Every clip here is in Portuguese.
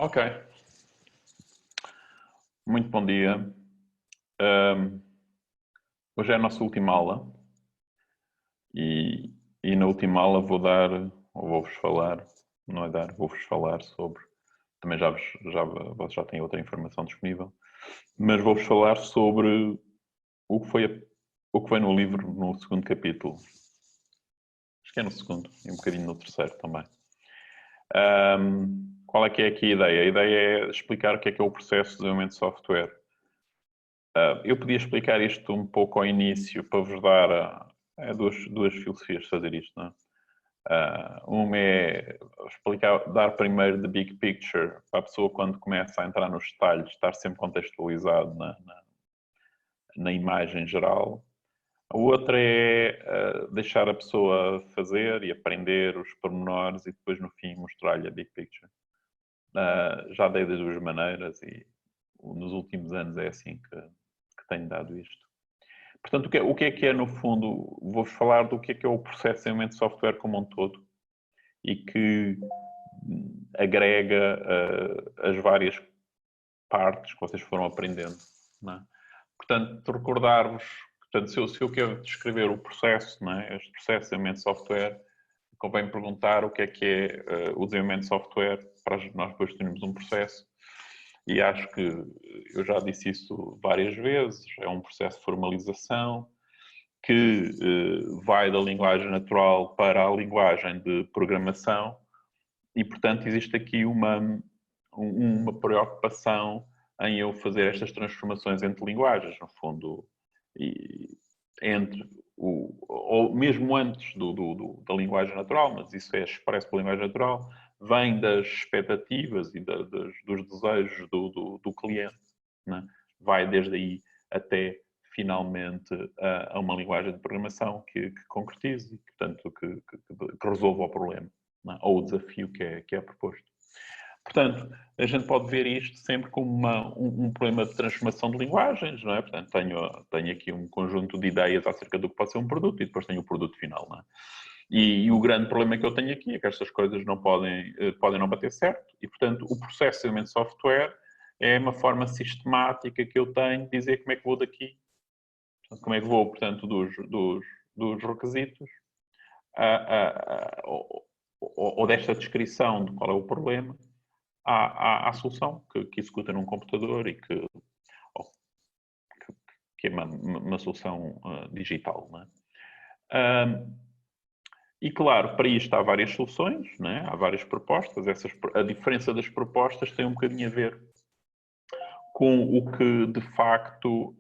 Ok, muito bom dia. Ahm, Hoje é a nossa última aula e na última aula vou dar, ou vou-vos falar, não é dar, vou-vos falar sobre, também vocês já têm outra informação disponível, mas vou-vos falar sobre o que foi no livro, no segundo capítulo. Acho que é no segundo e um bocadinho no terceiro também. Qual é que é aqui a ideia? A ideia é explicar o que é o processo de desenvolvimento de software. Eu podia explicar isto um pouco ao início para vos dar duas filosofias de fazer isto, não é? Uma é dar primeiro the big picture, para a pessoa quando começa a entrar nos detalhes, estar sempre contextualizado na imagem geral. A outra é deixar a pessoa fazer e aprender os pormenores e depois no fim mostrar-lhe a big picture. Já dei das duas maneiras e nos últimos anos é assim que tenho dado isto. Portanto, o que é no fundo, vou-vos falar do que é o processo de desenvolvimento de software como um todo e que agrega as várias partes que vocês foram aprendendo. Não é? Portanto, recordar-vos, se eu quero descrever o processo, não é? Este processo de desenvolvimento de software, convém perguntar o que é o desenvolvimento de software, para nós depois termos um processo. E acho que eu já disse isso várias vezes, é um processo de formalização que vai da linguagem natural para a linguagem de programação e, portanto, existe aqui uma preocupação em eu fazer estas transformações entre linguagens, no fundo, ou mesmo antes da linguagem natural, mas isso é expresso pela linguagem natural, vem das expectativas e dos desejos do cliente. Né? Vai desde aí até, finalmente, a uma linguagem de programação que concretize, portanto, que resolva o problema, né? Ou o desafio que é proposto. Portanto, a gente pode ver isto sempre como um problema de transformação de linguagens, não é? Portanto, tenho aqui um conjunto de ideias acerca do que pode ser um produto e depois tenho o produto final, não é? E o grande problema que eu tenho aqui é que estas coisas não podem não bater certo e, portanto, o processo de desenvolvimento de software é uma forma sistemática que eu tenho de dizer como é que vou daqui, portanto, como é que vou, portanto, dos requisitos ou desta descrição de qual é o problema à solução que executa num computador e que é uma solução digital. Não é? E claro, para isto há várias soluções, não é? Há várias propostas. A diferença das propostas tem um bocadinho a ver com o que de facto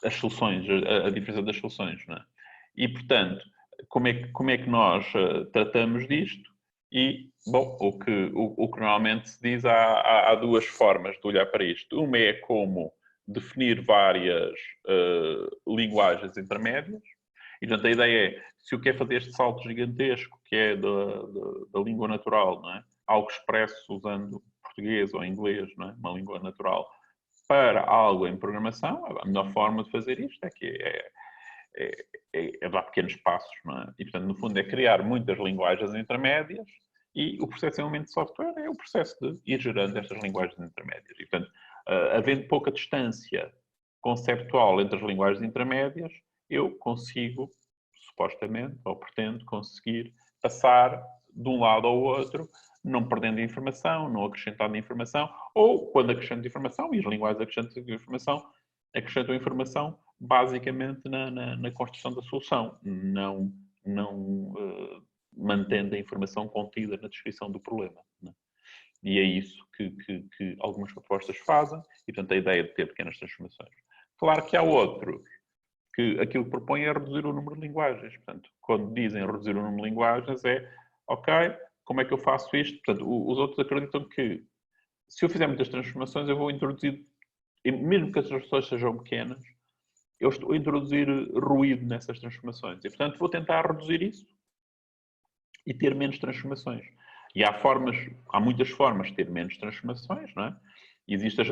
as soluções, a diferença das soluções. Não é? E portanto, como é que nós tratamos disto? E, bom, o que normalmente se diz, há duas formas de olhar para isto. Uma é como definir várias linguagens intermédias. E, portanto, a ideia é, se eu quero fazer este salto gigantesco, que é da língua natural, não é? Algo expresso usando português ou inglês, não é? Uma língua natural, para algo em programação, a melhor forma de fazer isto é dar pequenos passos, não é? E, portanto, no fundo, é criar muitas linguagens intermédias e o processo de desenvolvimento de software é o processo de ir gerando estas linguagens intermédias. E, portanto, havendo pouca distância conceptual entre as linguagens intermédias, eu consigo, supostamente, ou pretendo conseguir passar de um lado ao outro, não perdendo informação, não acrescentando informação, ou quando acrescento informação, e as linguagens acrescentam informação basicamente na construção da solução, não mantendo a informação contida na descrição do problema. Né? E é isso que algumas propostas fazem, e portanto a ideia de ter pequenas transformações. Claro que há outros que aquilo que propõem é reduzir o número de linguagens. Portanto, quando dizem reduzir o número de linguagens é, ok, como é que eu faço isto? Portanto, os outros acreditam que se eu fizer muitas transformações, eu vou introduzir, mesmo que as transformações sejam pequenas, eu estou a introduzir ruído nessas transformações. E, portanto, vou tentar reduzir isso e ter menos transformações. E há muitas formas de ter menos transformações, não é? Existem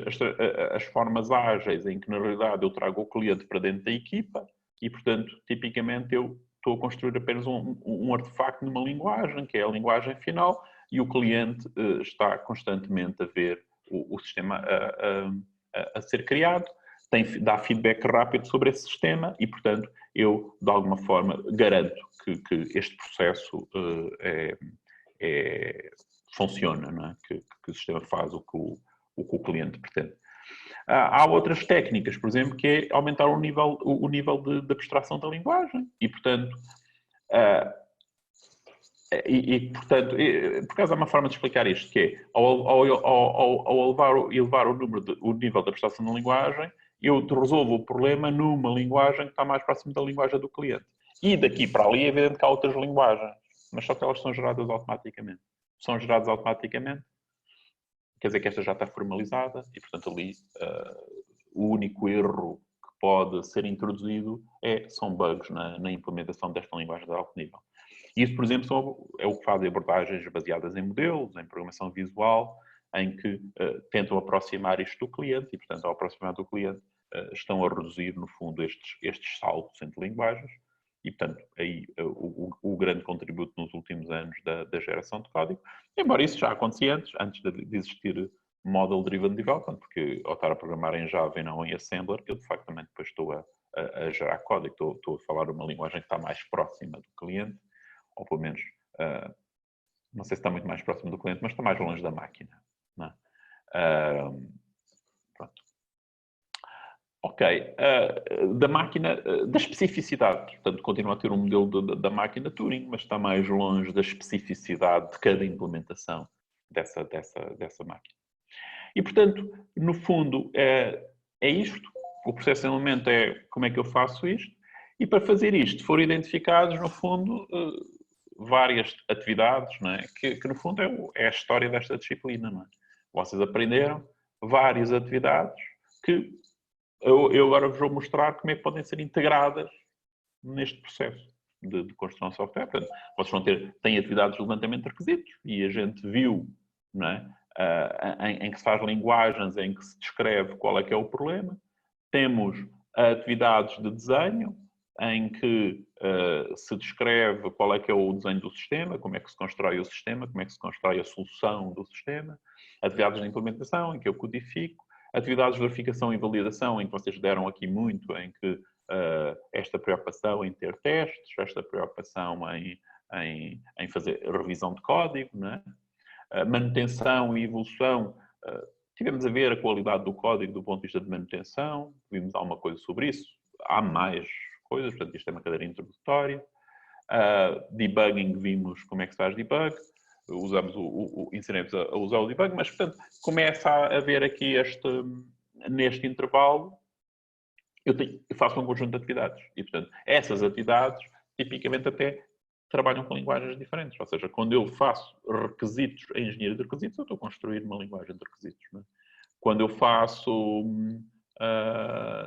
as formas ágeis em que, na realidade, eu trago o cliente para dentro da equipa e, portanto, tipicamente eu estou a construir apenas um artefacto numa linguagem, que é a linguagem final, e o cliente está constantemente a ver o sistema a ser criado, dá feedback rápido sobre esse sistema e, portanto, eu, de alguma forma, garanto que este processo funciona, não é? Que o sistema faz o que o cliente pretende. Há outras técnicas, por exemplo, que é aumentar o nível de abstração da linguagem e, portanto, por acaso há uma forma de explicar isto, que é, ao elevar o nível de abstração da linguagem, eu resolvo o problema numa linguagem que está mais próxima da linguagem do cliente. E daqui para ali é evidente que há outras linguagens, mas só que elas são geradas automaticamente. São geradas automaticamente, quer dizer que esta já está formalizada e, portanto, ali o único erro que pode ser introduzido são bugs na implementação desta linguagem de alto nível. Isso, por exemplo, é o que fazem abordagens baseadas em modelos, em programação visual, em que tentam aproximar isto do cliente e, portanto, ao aproximar do cliente, estão a reduzir, no fundo, estes saltos entre linguagens. E, portanto, aí o grande contributo nos últimos anos da geração de código, embora isso já acontecia antes de existir Model Driven Development, porque ao estar a programar em Java e não em Assembler, eu, de facto, também depois estou a gerar código, estou a falar uma linguagem que está mais próxima do cliente, ou pelo menos, não sei se está muito mais próximo do cliente, mas está mais longe da máquina. Não é? Pronto. Ok. Da máquina, da especificidade. Portanto, continua a ter um modelo da máquina Turing, mas está mais longe da especificidade de cada implementação dessa máquina. E, portanto, no fundo, é isto. O processo de elemento é como é que eu faço isto. E para fazer isto, foram identificados, no fundo, várias atividades, não é? Que no fundo é a história desta disciplina. Não é? Vocês aprenderam várias atividades que eu agora vos vou mostrar como é que podem ser integradas neste processo de construção de software. Portanto, vocês têm atividades de levantamento de requisitos e a gente viu, não é? Em que se faz linguagens, em que se descreve qual é que é o problema. Temos atividades de desenho, em que se descreve qual é que é o desenho do sistema, como é que se constrói o sistema, como é que se constrói a solução do sistema. Atividades de implementação, em que eu codifico. Atividades de verificação e validação, em que vocês deram aqui muito, em que esta preocupação em ter testes, esta preocupação em fazer revisão de código, não é? Manutenção e evolução. Tivemos a ver a qualidade do código do ponto de vista de manutenção, vimos alguma coisa sobre isso. Há mais coisas, portanto, isto é uma cadeira introdutória. Debugging, vimos como é que se faz debug. Ensinei-vos a usar o debug, mas, portanto, começa a haver aqui neste intervalo, eu faço um conjunto de atividades. E, portanto, essas atividades, tipicamente, até trabalham com linguagens diferentes. Ou seja, quando eu faço requisitos, a engenharia de requisitos, eu estou a construir uma linguagem de requisitos. Não é? Quando eu faço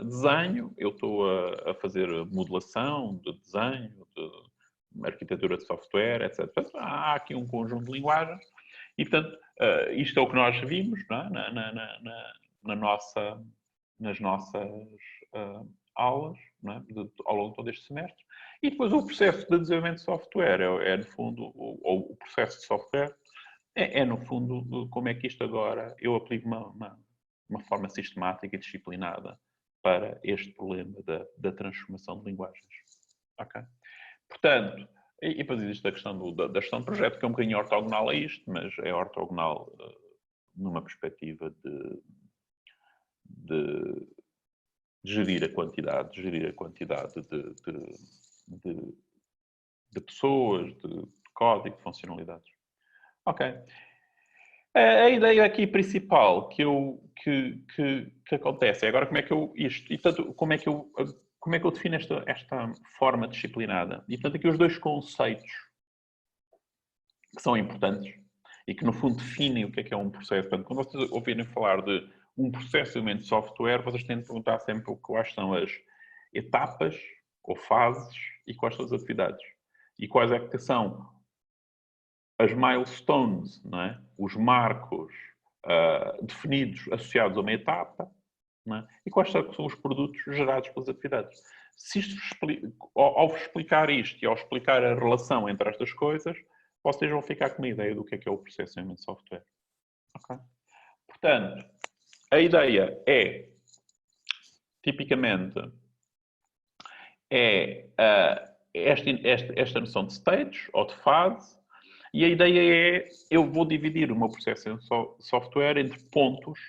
desenho, eu estou a fazer modelação de desenho, de arquitetura de software, etc. Portanto, há aqui um conjunto de linguagens e, portanto, isto é o que nós vimos, não é? Nas nossas aulas, não é? Ao longo de todo este semestre. E depois o processo de desenvolvimento de software no fundo, ou o processo de software no fundo, como é que isto agora, eu aplico uma forma sistemática e disciplinada para este problema da transformação de linguagens. Ok? Portanto, e depois existe a questão da gestão de projeto, que é um bocadinho ortogonal a isto, mas é ortogonal numa perspectiva de gerir a quantidade de pessoas, de código, de funcionalidades. Ok. A ideia aqui principal que acontece é agora como é que como é que eu defino esta forma disciplinada. E, portanto, aqui os dois conceitos que são importantes e que, no fundo, definem o que é um processo. Portanto, quando vocês ouvirem falar de um processamento de software, vocês têm de perguntar sempre quais são as etapas ou fases e quais são as atividades. E quais é que são as milestones, não é? Os marcos definidos associados a uma etapa, não é? E quais são os produtos gerados pelas atividades. ao vos explicar isto e ao explicar a relação entre estas coisas, vocês vão ficar com uma ideia do que é o processamento de software. Okay? Portanto, a ideia é, tipicamente, esta noção de stage ou de fase, e a ideia é, eu vou dividir o meu processo em software entre pontos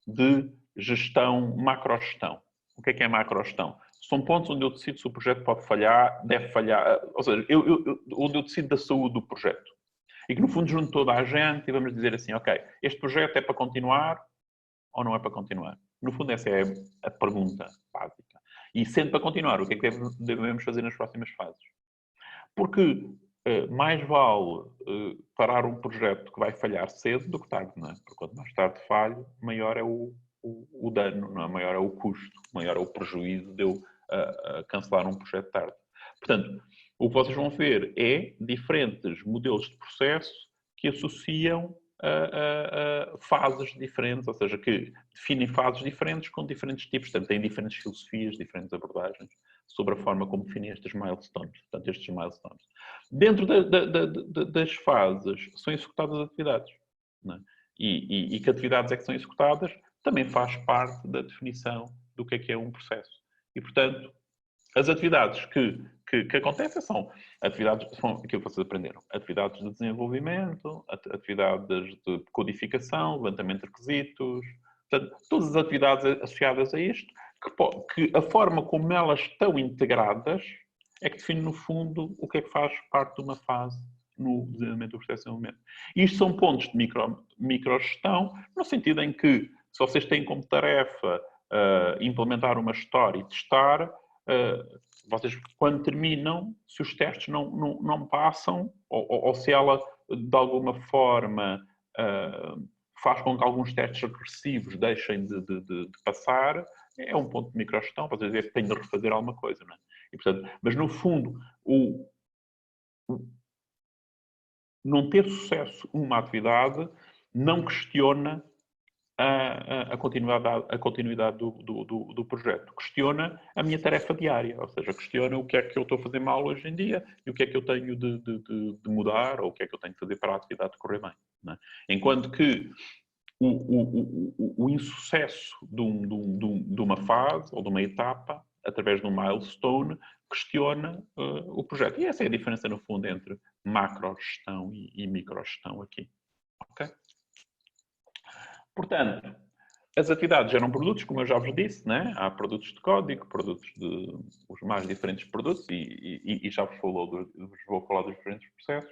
de gestão, macrogestão. O que é macrogestão? São pontos onde eu decido se o projeto pode falhar, deve falhar, ou seja, onde eu decido da saúde do projeto. E que, no fundo, junto toda a gente e vamos dizer assim, ok, este projeto é para continuar ou não é para continuar? No fundo, essa é a pergunta básica. E sendo para continuar, o que é que devemos fazer nas próximas fases? Porque mais vale parar um projeto que vai falhar cedo do que tarde, não é? Porque quanto mais tarde falha, maior é o dano, não é? Maior é o custo, maior é o prejuízo de eu cancelar um projeto tarde. Portanto, o que vocês vão ver é diferentes modelos de processo que associam fases diferentes, ou seja, que definem fases diferentes com diferentes tipos, portanto, têm diferentes filosofias, diferentes abordagens sobre a forma como definem estes milestones. Portanto, estes milestones. Dentro das fases são executadas atividades. Não é? E que atividades é que são executadas também faz parte da definição do que é um processo. E, portanto, as atividades que acontecem são atividades, são aquilo que vocês aprenderam. Atividades de desenvolvimento, atividades de codificação, levantamento de requisitos. Portanto, todas as atividades associadas a isto, que a forma como elas estão integradas é que define, no fundo, o que é que faz parte de uma fase no desenvolvimento do processo de desenvolvimento. Isto são pontos de microgestão, no sentido em que, se vocês têm como tarefa implementar uma história e testar, vocês, quando terminam, se os testes não passam, ou se ela, de alguma forma, faz com que alguns testes regressivos deixem de passar, é um ponto de microgestão, para dizer que tem de refazer alguma coisa. Não é? E, portanto, mas, no fundo, não ter sucesso numa atividade não questiona a continuidade do projeto. Questiona a minha tarefa diária, ou seja, questiona o que é que eu estou a fazer mal hoje em dia e o que é que eu tenho de mudar ou o que é que eu tenho de fazer para a atividade correr bem. Não é? Enquanto que o insucesso de uma fase ou de uma etapa, através de um milestone, questiona o projeto. E essa é a diferença, no fundo, entre macrogestão e microgestão aqui. Ok? Portanto, as atividades geram produtos, como eu já vos disse, né? Há produtos de código, os mais diferentes produtos, e já vos vou falar dos diferentes processos.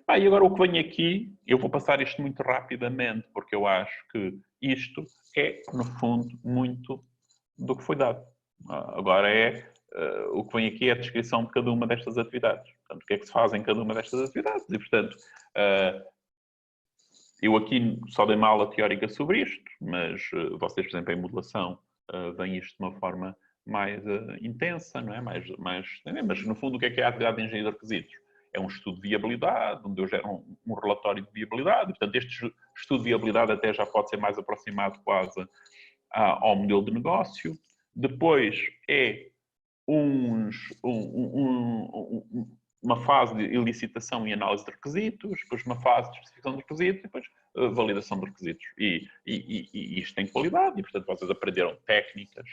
E agora o que vem aqui, eu vou passar isto muito rapidamente, porque eu acho que isto é, no fundo, muito do que foi dado. Agora o que vem aqui é a descrição de cada uma destas atividades. Portanto, o que é que se faz em cada uma destas atividades. E, portanto, eu aqui só dei uma aula teórica sobre isto, mas vocês, por exemplo, em modelação, veem isto de uma forma mais intensa, não é? Mas, no fundo, o que é a atividade de engenharia de requisitos? É um estudo de viabilidade, onde eu gero um relatório de viabilidade. Portanto, este estudo de viabilidade até já pode ser mais aproximado quase ao modelo de negócio. Depois é uma fase de elicitação e análise de requisitos, depois uma fase de especificação de requisitos e depois validação de requisitos. E isto tem qualidade e, portanto, vocês aprenderam técnicas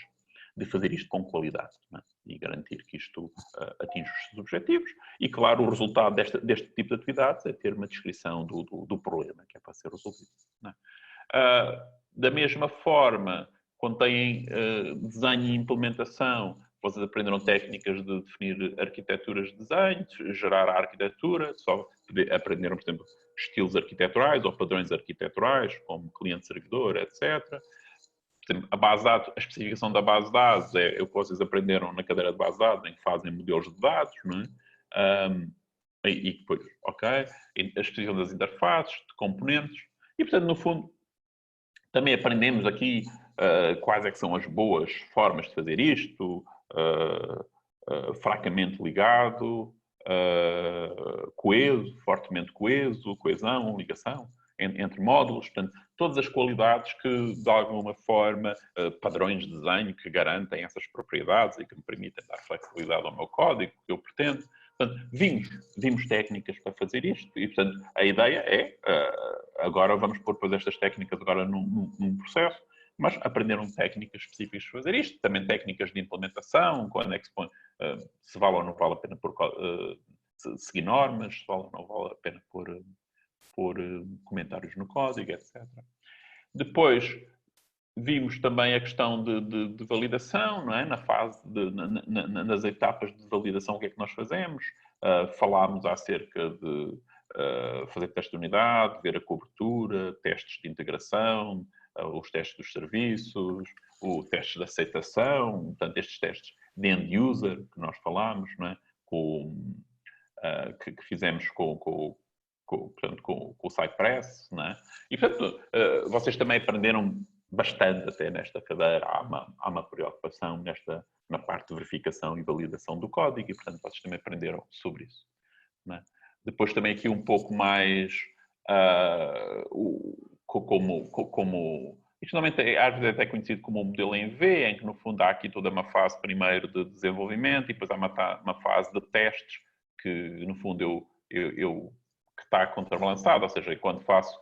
de fazer isto com qualidade, não é? E garantir que isto atinge os seus objetivos. E, claro, o resultado deste tipo de atividades é ter uma descrição do problema que é para ser resolvido. Não é? Da mesma forma, quando têm desenho e implementação, vocês aprenderam técnicas de definir arquiteturas de desenho, de gerar a arquitetura, só aprenderam, por exemplo, estilos arquiteturais ou padrões arquiteturais, como cliente-servidor, etc. Por exemplo, a base de dados, a especificação da base de dados é o que vocês aprenderam na cadeira de base de dados, em que fazem modelos de dados, não é? E depois, ok, a especificação das interfaces, de componentes, e, portanto, no fundo, também aprendemos aqui quais é que são as boas formas de fazer isto, fracamente ligado, coeso, fortemente coeso, coesão, ligação, entre módulos, portanto, todas as qualidades que, de alguma forma, padrões de desenho que garantem essas propriedades e que me permitem dar flexibilidade ao meu código que eu pretendo. Portanto, vimos técnicas para fazer isto e, portanto, a ideia é, agora vamos pôr depois estas técnicas agora num processo, mas aprenderam técnicas específicas para fazer isto, também técnicas de implementação, quando é que se vale ou não vale a pena seguir normas, se vale ou não vale a pena pôr comentários no código, etc. Depois, vimos também a questão de validação, não é? Na fase, nas etapas de validação, o que é que nós fazemos? Falámos acerca de fazer testes de unidade, ver a cobertura, testes de integração, os testes dos serviços, o teste de aceitação, portanto, estes testes de end-user que nós falámos, não é? Que fizemos portanto, com o Cypress, não é? E, portanto, vocês também aprenderam bastante até nesta cadeira. Há uma preocupação na parte de verificação e validação do código e, portanto, vocês também aprenderam sobre isso. Não é? Depois também aqui um pouco mais isto normalmente às vezes é até conhecido como um modelo em V, em que no fundo há aqui toda uma fase primeiro de desenvolvimento e depois há uma fase de testes que no fundo que está contrabalançado, ou seja, quando faço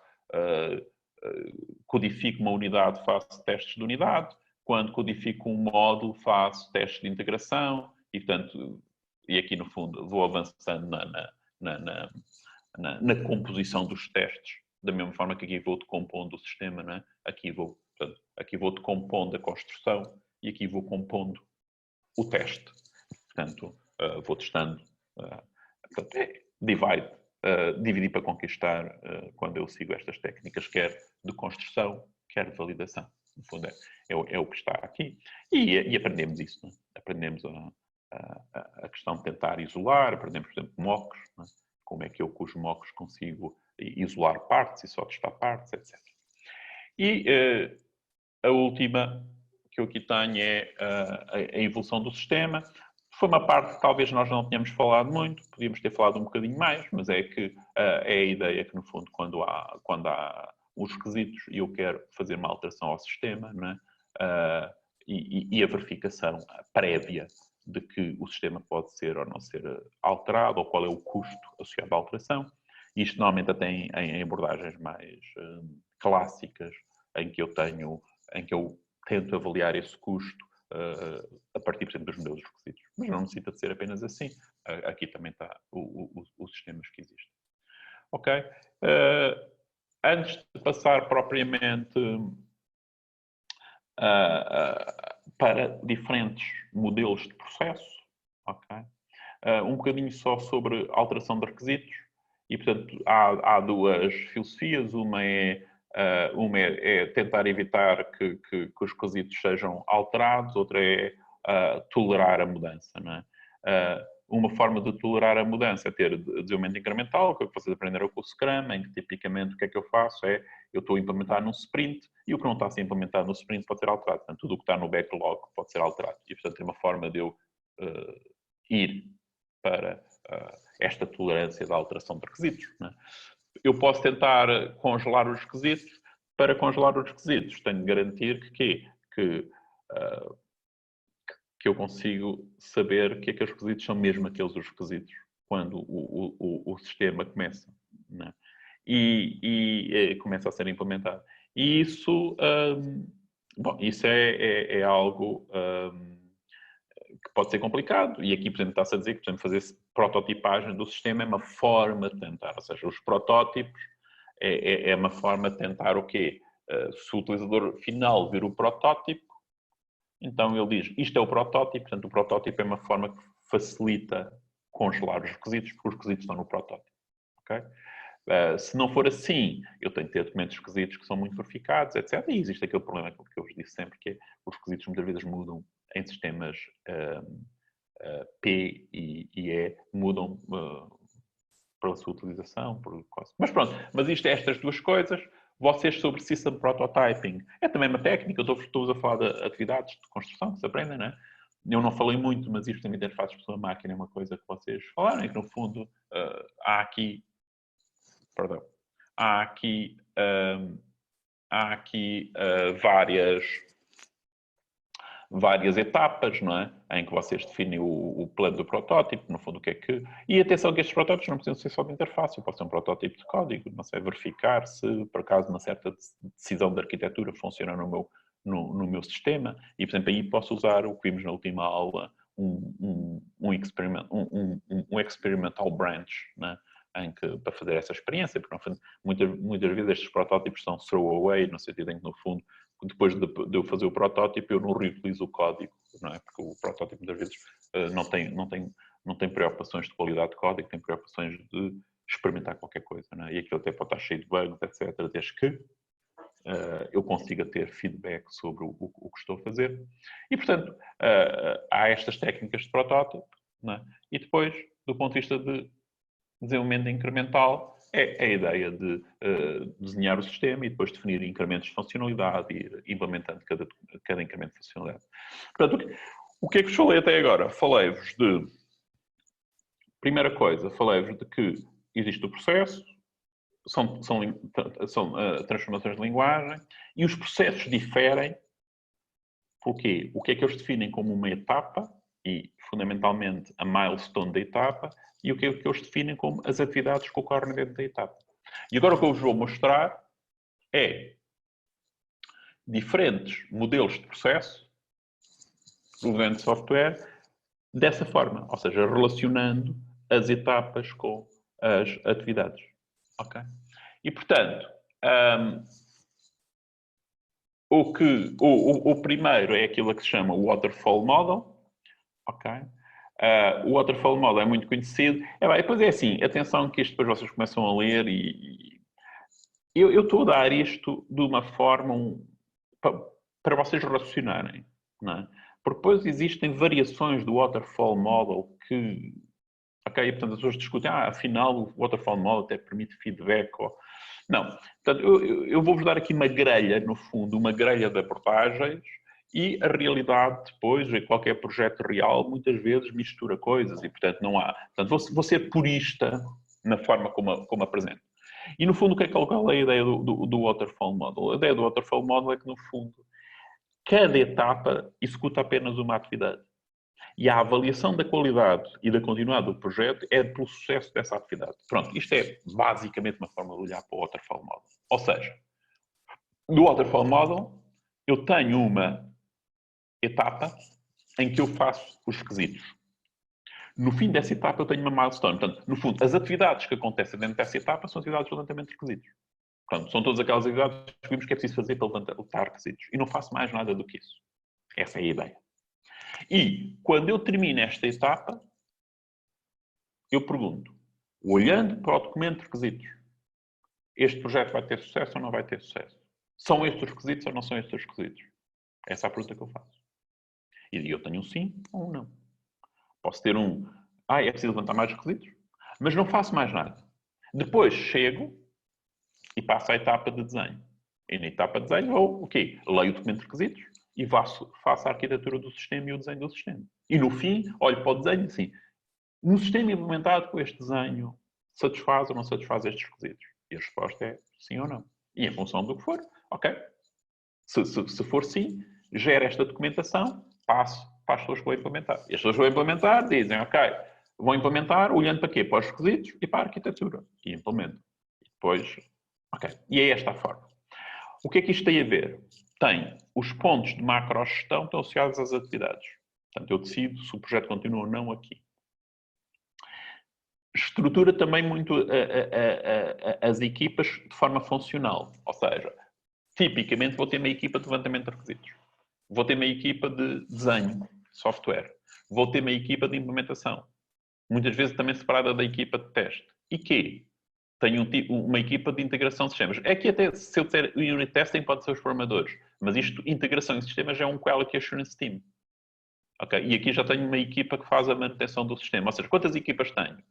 codifico uma unidade, faço testes de unidade, quando codifico um módulo, faço testes de integração e, portanto, e aqui no fundo vou avançando na composição dos testes, da mesma forma que aqui vou decompondo o sistema, não é? Aqui vou decompondo a construção e aqui vou compondo o teste. Portanto, vou testando. Portanto, dividir para conquistar quando eu sigo estas técnicas, quer de construção, quer de validação. No fundo, é o que está aqui. E aprendemos isso, não é? Aprendemos a questão de tentar isolar, aprendemos, por exemplo, mocks, não é? Como é que eu com os mocks consigo isolar partes e só testar partes, etc. E a última que eu aqui tenho é a evolução do sistema. Foi uma parte que talvez nós não tenhamos falado muito, podíamos ter falado um bocadinho mais, mas é que é a ideia que, no fundo, quando há os requisitos e eu quero fazer uma alteração ao sistema, não é? E a verificação prévia de que o sistema pode ser ou não ser alterado, ou qual é o custo associado à alteração. Isto normalmente até em abordagens mais clássicas, em que eu tento avaliar esse custo a partir, por exemplo, dos modelos requisitos. Mas não necessita de ser apenas assim. Aqui também está os sistemas que existem. Ok? Antes de passar propriamente para diferentes modelos de processo, ok? Um bocadinho só sobre alteração de requisitos. E, portanto, há duas filosofias. Uma é tentar evitar que os requisitos sejam alterados, outra é tolerar a mudança. Não é? Uma forma de tolerar a mudança é ter desenvolvimento incremental, que é o que vocês aprenderam com o Scrum, em que tipicamente o que é que eu faço é eu estou a implementar num sprint e o que não está a ser implementado no sprint pode ser alterado. Portanto, tudo o que está no backlog pode ser alterado. E, portanto, é uma forma de eu ir para esta tolerância da alteração de requisitos. Não é? Eu posso tentar congelar os requisitos. Para congelar os requisitos, tenho de garantir que eu consigo saber que aqueles requisitos são mesmo aqueles os requisitos quando o sistema começa, né? e começa a ser implementado. E isso, isso é algo que pode ser complicado. E aqui, por exemplo, está-se a dizer que, por exemplo, fazer prototipagem do sistema é uma forma de tentar. Ou seja, os protótipos é uma forma de tentar o quê? Se o utilizador final vir o protótipo, então ele diz, isto é o protótipo, portanto o protótipo é uma forma que facilita congelar os requisitos, porque os requisitos estão no protótipo. Okay? Se não for assim, eu tenho que ter documentos requisitos que são muito verificados, etc. E existe aquele problema que eu vos disse sempre, que é os requisitos muitas vezes mudam em sistemas P e E, mudam pela sua utilização. Mas pronto, mas isto é estas duas coisas. Vocês sobre System Prototyping, é também uma técnica, eu estou-vos a falar de atividades de construção que se aprendem, não é? Eu não falei muito, mas isto também interfaces pessoa-máquina é uma coisa que vocês falaram, e que no fundo há há aqui várias etapas, não é? Em que vocês definem o plano do protótipo, no fundo o que é que... E atenção que estes protótipos não precisam ser só de interface, pode ser um protótipo de código, não sei, verificar se por acaso uma certa decisão de arquitetura funciona no meu sistema, e por exemplo aí posso usar o que vimos na última aula, um experimental branch, né? Para fazer essa experiência, porque muitas vezes estes protótipos são throwaway, no sentido em que no fundo depois de eu fazer o protótipo, eu não reutilizo o código, não é? Porque o protótipo, muitas vezes, não tem preocupações de qualidade de código, tem preocupações de experimentar qualquer coisa, não é? E aquilo até pode estar cheio de bugs, etc., desde que eu consiga ter feedback sobre o que estou a fazer. E, portanto, há estas técnicas de protótipo, não é? E depois, do ponto de vista de desenvolvimento incremental, é a ideia de desenhar o sistema e depois definir incrementos de funcionalidade e ir implementando cada incremento de funcionalidade. Portanto, o que é que vos falei até agora? Falei-vos de... Primeira coisa, falei-vos de que existe o processo, são transformações de linguagem, e os processos diferem porque o que é que eles definem como uma etapa, e fundamentalmente a milestone da etapa, e o que é que eles definem como as atividades que ocorrem dentro da etapa. E agora o que eu vos vou mostrar é diferentes modelos de processo do desenvolvimento de software dessa forma, ou seja, relacionando as etapas com as atividades. Ok? E, portanto, o primeiro é aquilo que se chama o Waterfall Model. Ok? O Waterfall Model é muito conhecido. Depois é assim, atenção que isto depois vocês começam a ler e eu estou a dar isto de uma forma para vocês raciocinarem. Não é? Porque depois existem variações do Waterfall Model que... Ok, e, portanto as pessoas discutem, afinal o Waterfall Model até permite feedback. Não. Portanto, eu vou-vos dar aqui uma grelha, no fundo, uma grelha de abordagens. E a realidade, depois, em qualquer projeto real, muitas vezes mistura coisas e, portanto, não há... Portanto, vou ser purista na forma como apresento. E, no fundo, o que é a ideia do Waterfall Model? A ideia do Waterfall Model é que, no fundo, cada etapa executa apenas uma atividade. E a avaliação da qualidade e da continuidade do projeto é pelo sucesso dessa atividade. Pronto, isto é basicamente uma forma de olhar para o Waterfall Model. Ou seja, no Waterfall Model, eu tenho uma etapa em que eu faço os requisitos. No fim dessa etapa eu tenho uma milestone. Portanto, no fundo, as atividades que acontecem dentro dessa etapa são atividades de levantamento de requisitos. Portanto, são todas aquelas atividades que vimos que é preciso fazer para levantar requisitos. E não faço mais nada do que isso. Essa é a ideia. E, quando eu termino esta etapa, eu pergunto, olhando para o documento de requisitos, este projeto vai ter sucesso ou não vai ter sucesso? São estes os requisitos ou não são estes os requisitos? Essa é a pergunta que eu faço. E eu tenho um sim ou um não. Posso ter é preciso levantar mais requisitos, mas não faço mais nada. Depois chego e passo à etapa de desenho. E na etapa de desenho vou, leio o documento de requisitos e faço a arquitetura do sistema e o desenho do sistema. E no fim, olho para o desenho assim, no sistema implementado com este desenho, satisfaz ou não satisfaz estes requisitos? E a resposta é sim ou não. E em função do que for, ok. Se for sim, gera esta documentação, passo para as pessoas que vão implementar. E as pessoas vão implementar, dizem, ok, vão implementar olhando para quê? Para os requisitos e para a arquitetura. E implementam. E depois, ok. E é esta a forma. O que é que isto tem a ver? Tem os pontos de macro-gestão estão associados às atividades. Portanto, eu decido se o projeto continua ou não aqui. Estrutura também muito as equipas de forma funcional. Ou seja, tipicamente vou ter uma equipa de levantamento de requisitos. Vou ter uma equipa de desenho, software. Vou ter uma equipa de implementação. Muitas vezes também separada da equipa de teste. E quê? Tenho uma equipa de integração de sistemas. É que até se eu ter unit testing pode ser os programadores. Mas isto, integração em sistemas, é um Quality Assurance Team. Okay? E aqui já tenho uma equipa que faz a manutenção do sistema. Ou seja, quantas equipas tenho?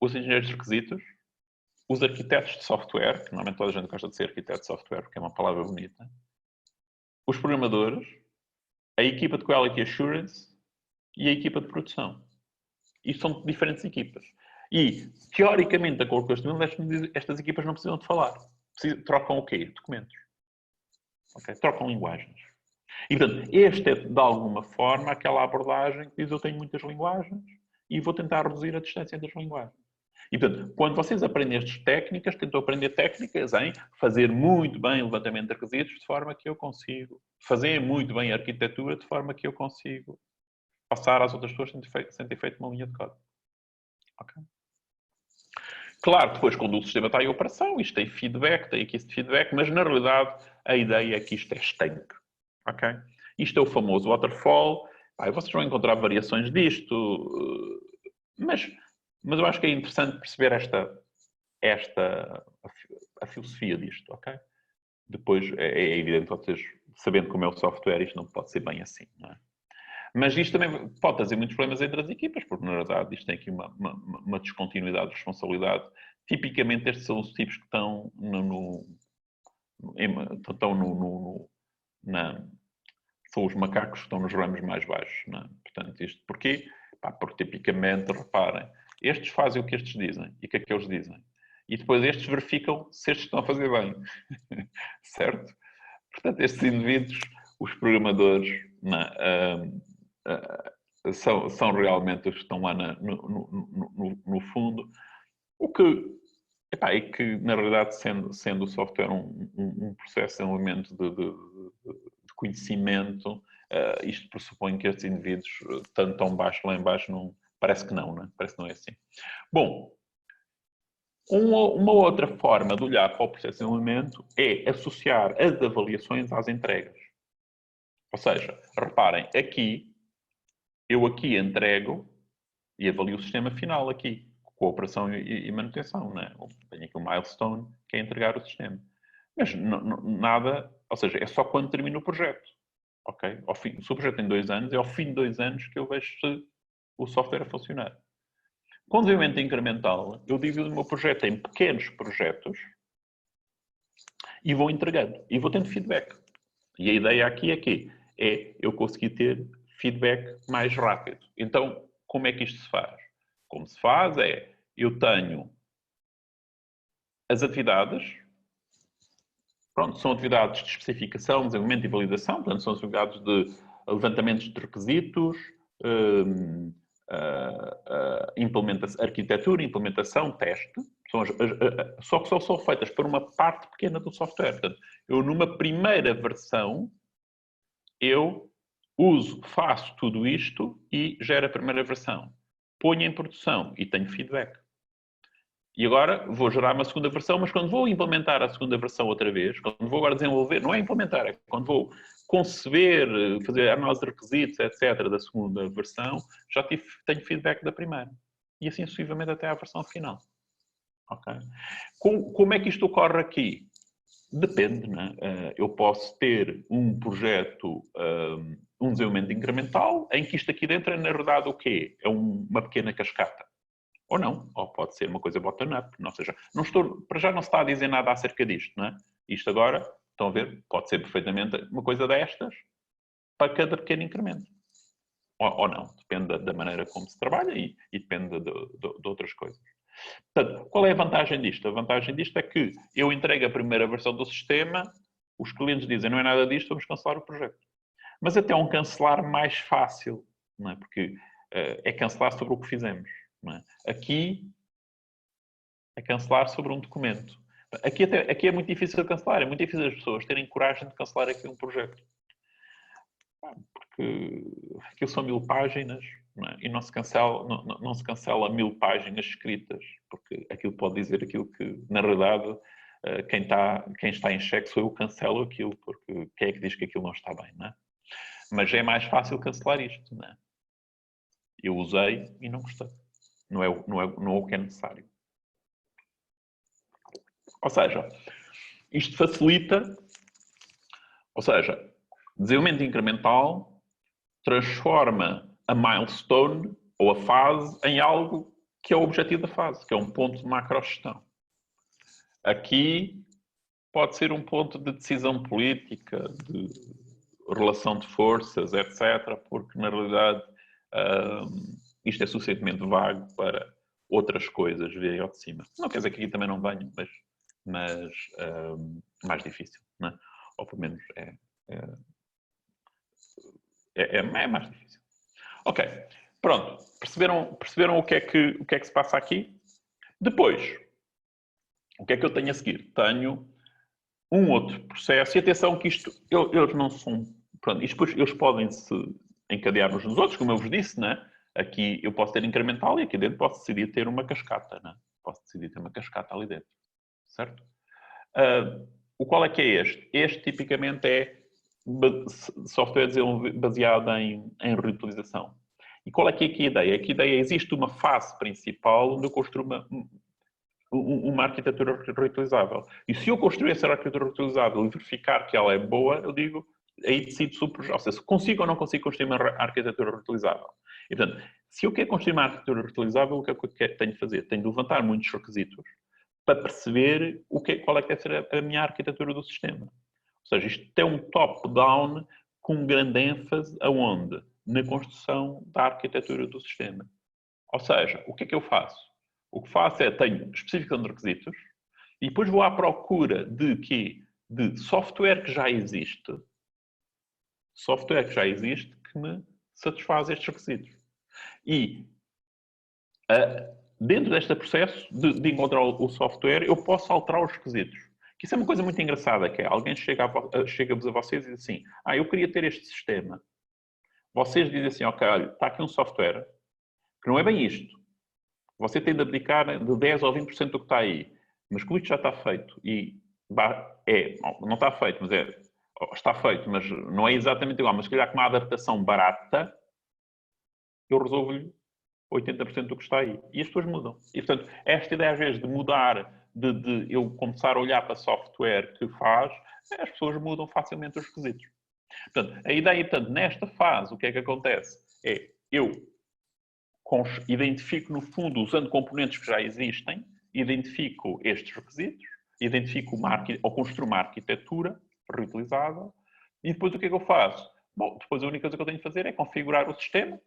Os engenheiros de requisitos, os arquitetos de software, que normalmente toda a gente gosta de ser arquiteto de software, porque é uma palavra bonita, os programadores, a equipa de Quality Assurance e a equipa de produção. E são diferentes equipas. E, teoricamente, de acordo com este modelo, estas equipas não precisam de falar. Trocam o quê? Documentos. Okay? Trocam linguagens. E, portanto, este é, de alguma forma, aquela abordagem que diz eu tenho muitas linguagens e vou tentar reduzir a distância entre as linguagens. E, portanto, quando vocês aprendem estas técnicas, tentam aprender técnicas em fazer muito bem o levantamento de requisitos de forma que eu consigo fazer muito bem a arquitetura de forma que eu consigo passar às outras pessoas sem ter feito uma linha de código. Okay? Claro, depois, quando o sistema está em operação, isto tem feedback, tem aqui este feedback, mas, na realidade, a ideia é que isto é estanque. Okay? Isto é o famoso waterfall. Vocês vão encontrar variações disto, mas eu acho que é interessante perceber a filosofia disto, ok? Depois é evidente que vocês, sabendo como é o software, isto não pode ser bem assim, não é? Mas isto também pode trazer muitos problemas entre as equipas, porque na verdade isto tem aqui uma descontinuidade de responsabilidade. Tipicamente estes são os tipos que estão são os macacos que estão nos ramos mais baixos, não é? Portanto, isto porquê? Porque tipicamente, reparem, estes fazem o que estes dizem e o que é que eles dizem. E depois estes verificam se estes estão a fazer bem. Certo? Portanto, estes indivíduos, os programadores, são realmente os que estão lá no fundo. O que, é que, na realidade, sendo o software um processo, um elemento de conhecimento, isto pressupõe que estes indivíduos, tanto tão baixo lá em baixo, não, parece que não, né? Parece que não é assim. Bom, uma outra forma de olhar para o processo de desenvolvimento é associar as avaliações às entregas. Ou seja, reparem, eu entrego e avalio o sistema final aqui, com a operação e manutenção, né? Tenho aqui um milestone que é entregar o sistema. Mas nada, ou seja, é só quando termina o projeto. Ok? Se o projeto tem 2 anos, é ao fim de 2 anos que eu vejo se o software a funcionar. Com desenvolvimento incremental, eu divido o meu projeto em pequenos projetos e vou entregando. E vou tendo feedback. E a ideia aqui é que eu conseguir ter feedback mais rápido. Então, como é que isto se faz? Como se faz eu tenho as atividades, pronto, são atividades de especificação, desenvolvimento e validação, portanto, são atividades de levantamentos de requisitos, arquitetura, implementação, teste, só que são feitas por uma parte pequena do software. Portanto, eu numa primeira versão, eu faço tudo isto e gero a primeira versão. Ponho em produção e tenho feedback. E agora vou gerar uma segunda versão, mas quando vou implementar a segunda versão outra vez, quando vou agora desenvolver, não é implementar, é quando vou conceber, fazer análise de requisitos, etc., da segunda versão, já tenho feedback da primeira. E assim sucessivamente até à versão final. Ok? Como é que isto ocorre aqui? Depende, né? Eu posso ter um projeto, um desenvolvimento incremental, em que isto aqui dentro é, na verdade, o quê? É uma pequena cascata. Ou não, ou pode ser uma coisa bottom-up. Ou seja, para já não se está a dizer nada acerca disto, não é? Isto agora, estão a ver, pode ser perfeitamente uma coisa destas para cada pequeno incremento. Ou não, depende da maneira como se trabalha e depende de outras coisas. Portanto, qual é a vantagem disto? A vantagem disto é que eu entrego a primeira versão do sistema, os clientes dizem não é nada disto, vamos cancelar o projeto. Mas até um cancelar mais fácil, não é? Porque é cancelar sobre o que fizemos. Não é? Aqui é cancelar sobre um documento. Aqui é muito difícil de cancelar, é muito difícil as pessoas terem coragem de cancelar aqui um projeto. Porque aquilo são 1000 páginas, não é? E não se cancela 1000 páginas escritas, porque aquilo pode dizer aquilo que, na realidade, quem está em xeque sou eu que cancelo aquilo, porque quem é que diz que aquilo não está bem, não é? Mas é mais fácil cancelar isto, não é? Eu usei e não gostei. Não é o que é necessário. Ou seja, isto facilita, ou seja, desenvolvimento incremental transforma a milestone ou a fase em algo que é o objetivo da fase, que é um ponto de macrogestão. Aqui pode ser um ponto de decisão política, de relação de forças, etc., porque na realidade isto é suficientemente vago para outras coisas virem ao de cima. Não quer dizer que aqui também não venham, mas mais difícil, não é? Ou pelo menos é mais difícil. Ok, pronto. Perceberam o que é que se passa aqui? Depois, o que é que eu tenho a seguir? Tenho um outro processo, e atenção que isto, eles não são, pronto, isto depois eles podem se encadear uns nos outros, como eu vos disse, né? Aqui eu posso ter incremental e aqui dentro posso decidir ter uma cascata, né? Posso decidir ter uma cascata ali dentro, certo? O qual é que é este? Este tipicamente é software baseado em reutilização. E qual é que é aqui a ideia? Aqui a ideia é existe uma fase principal onde eu construo uma arquitetura reutilizável. E se eu construir essa arquitetura reutilizável e verificar que ela é boa, eu digo, aí decido sobre o projeto. Ou seja, se consigo ou não consigo construir uma arquitetura reutilizável. E, portanto, se eu quero construir uma arquitetura reutilizável, o que é que eu tenho de fazer? Tenho de levantar muitos requisitos para perceber qual é que deve ser a minha arquitetura do sistema. Ou seja, isto é um top-down com grande ênfase aonde? Na construção da arquitetura do sistema. Ou seja, o que é que eu faço? O que faço é, tenho especificação de requisitos e depois vou à procura de quê? De software que já existe. Software que já existe que me satisfaz estes requisitos. E dentro deste processo de encontrar o software, eu posso alterar os requisitos. Que isso é uma coisa muito engraçada, que é alguém chega-vos a vocês e diz assim, eu queria ter este sistema. Vocês dizem assim, ok, olha, está aqui um software que não é bem isto. Você tem de abdicar de 10 ou 20% do que está aí. Mas como isto já está feito e não está feito, mas está feito, mas não é exatamente igual, mas se calhar com uma adaptação barata, eu resolvo-lhe 80% do que está aí. E as pessoas mudam. E, portanto, esta ideia, às vezes, de mudar, de eu começar a olhar para software que faz, as pessoas mudam facilmente os requisitos. Portanto, a ideia, portanto, nesta fase, o que é que acontece? É, eu identifico, no fundo, usando componentes que já existem, identifico estes requisitos, identifico ou construo uma arquitetura reutilizável, e depois o que é que eu faço? Bom, depois a única coisa que eu tenho de fazer é configurar o sistema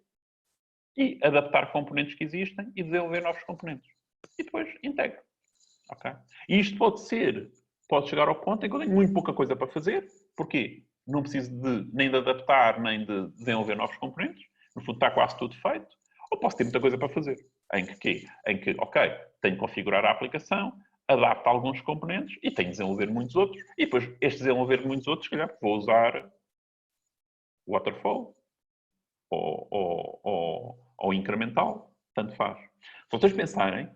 e adaptar componentes que existem e desenvolver novos componentes. E depois integro. Okay? E isto pode chegar ao ponto em que eu tenho muito pouca coisa para fazer. Porquê? Não preciso nem de adaptar, nem de desenvolver novos componentes. No fundo, está quase tudo feito. Ou posso ter muita coisa para fazer. Em que, ok, tenho que configurar a aplicação, adapto alguns componentes e tenho de desenvolver muitos outros. E depois, estes desenvolver muitos outros, se calhar, vou usar Waterfall ou incremental. Tanto faz. Se vocês pensarem,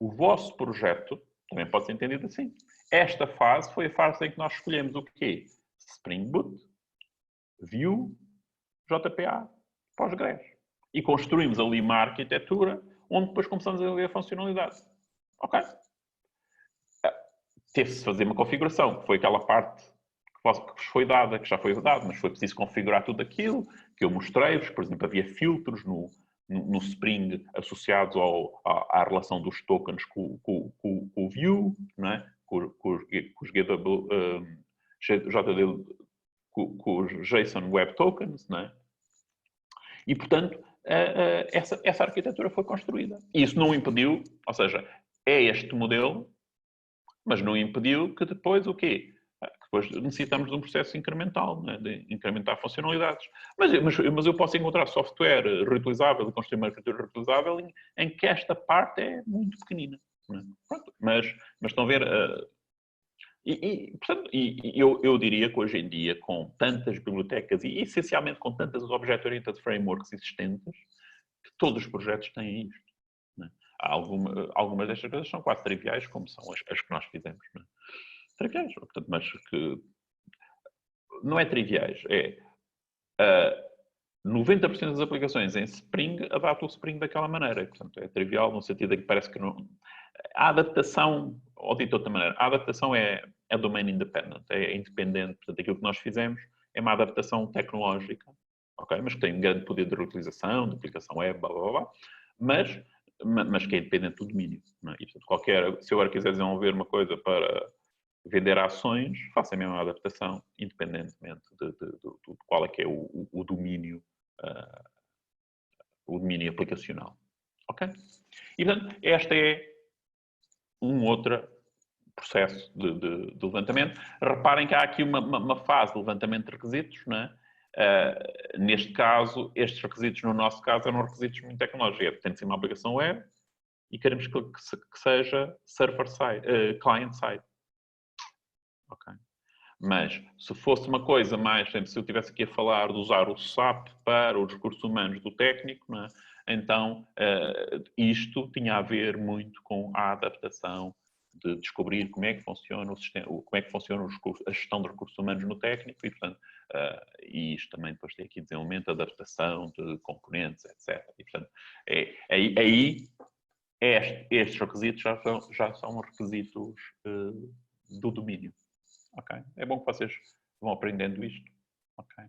o vosso projeto também pode ser entendido assim. Esta fase foi a fase em que nós escolhemos o quê? Spring Boot, Vue, JPA, Postgres. E construímos ali uma arquitetura onde depois começamos a ver a funcionalidade. Ok? Teve-se de fazer uma configuração, que foi aquela parte que vos foi dada, que já foi dada, mas foi preciso configurar tudo aquilo que eu mostrei-vos. Por exemplo, havia filtros no Spring associados à relação dos tokens com o Vue, não é? com os JSON Web Tokens, não é? E, portanto, essa arquitetura foi construída. E isso não impediu, ou seja, é este modelo, mas não impediu que depois o quê? Que depois necessitamos de um processo incremental, né? De incrementar funcionalidades. Mas eu posso encontrar software reutilizável e construir uma arquitetura reutilizável em que esta parte é muito pequenina. Né? Pronto, mas estão a ver... portanto, eu diria que hoje em dia, com tantas bibliotecas e essencialmente com tantas Object-Oriented Frameworks existentes, que todos os projetos têm isto. Né? Algumas destas coisas são quase triviais, como são as que nós fizemos. Né? Triviais, portanto, mas que não é triviais, é 90% das aplicações em Spring adaptam o Spring daquela maneira. Portanto, é trivial no sentido de que parece que não... A adaptação, ou dito de outra maneira, a adaptação é domain independent, é independente. Portanto, aquilo que nós fizemos é uma adaptação tecnológica, ok? Mas que tem um grande poder de reutilização, de aplicação web, blá, blá, blá, mas que é independente do domínio. Não é? E, portanto, se eu agora quiser desenvolver uma coisa para vender ações, faça a mesma adaptação, independentemente de qual é que é o domínio aplicacional. Ok? E, portanto, este é um outro processo de levantamento. Reparem que há aqui uma fase de levantamento de requisitos, não é? Neste caso, estes requisitos, no nosso caso, eram requisitos muito tecnológicos. Tem de ser uma aplicação web e queremos que seja server-side, client-side. Ok. Mas, se fosse uma coisa mais, se eu estivesse aqui a falar de usar o SAP para os recursos humanos do técnico, não é? Então, isto tinha a ver muito com a adaptação de descobrir como é que funciona o sistema, como é que funciona a gestão de recursos humanos no técnico e, portanto, e isto também depois tem aqui desenvolvimento, adaptação de componentes, etc. E, portanto, aí estes requisitos já são requisitos do domínio. Ok? É bom que vocês vão aprendendo isto. Ok?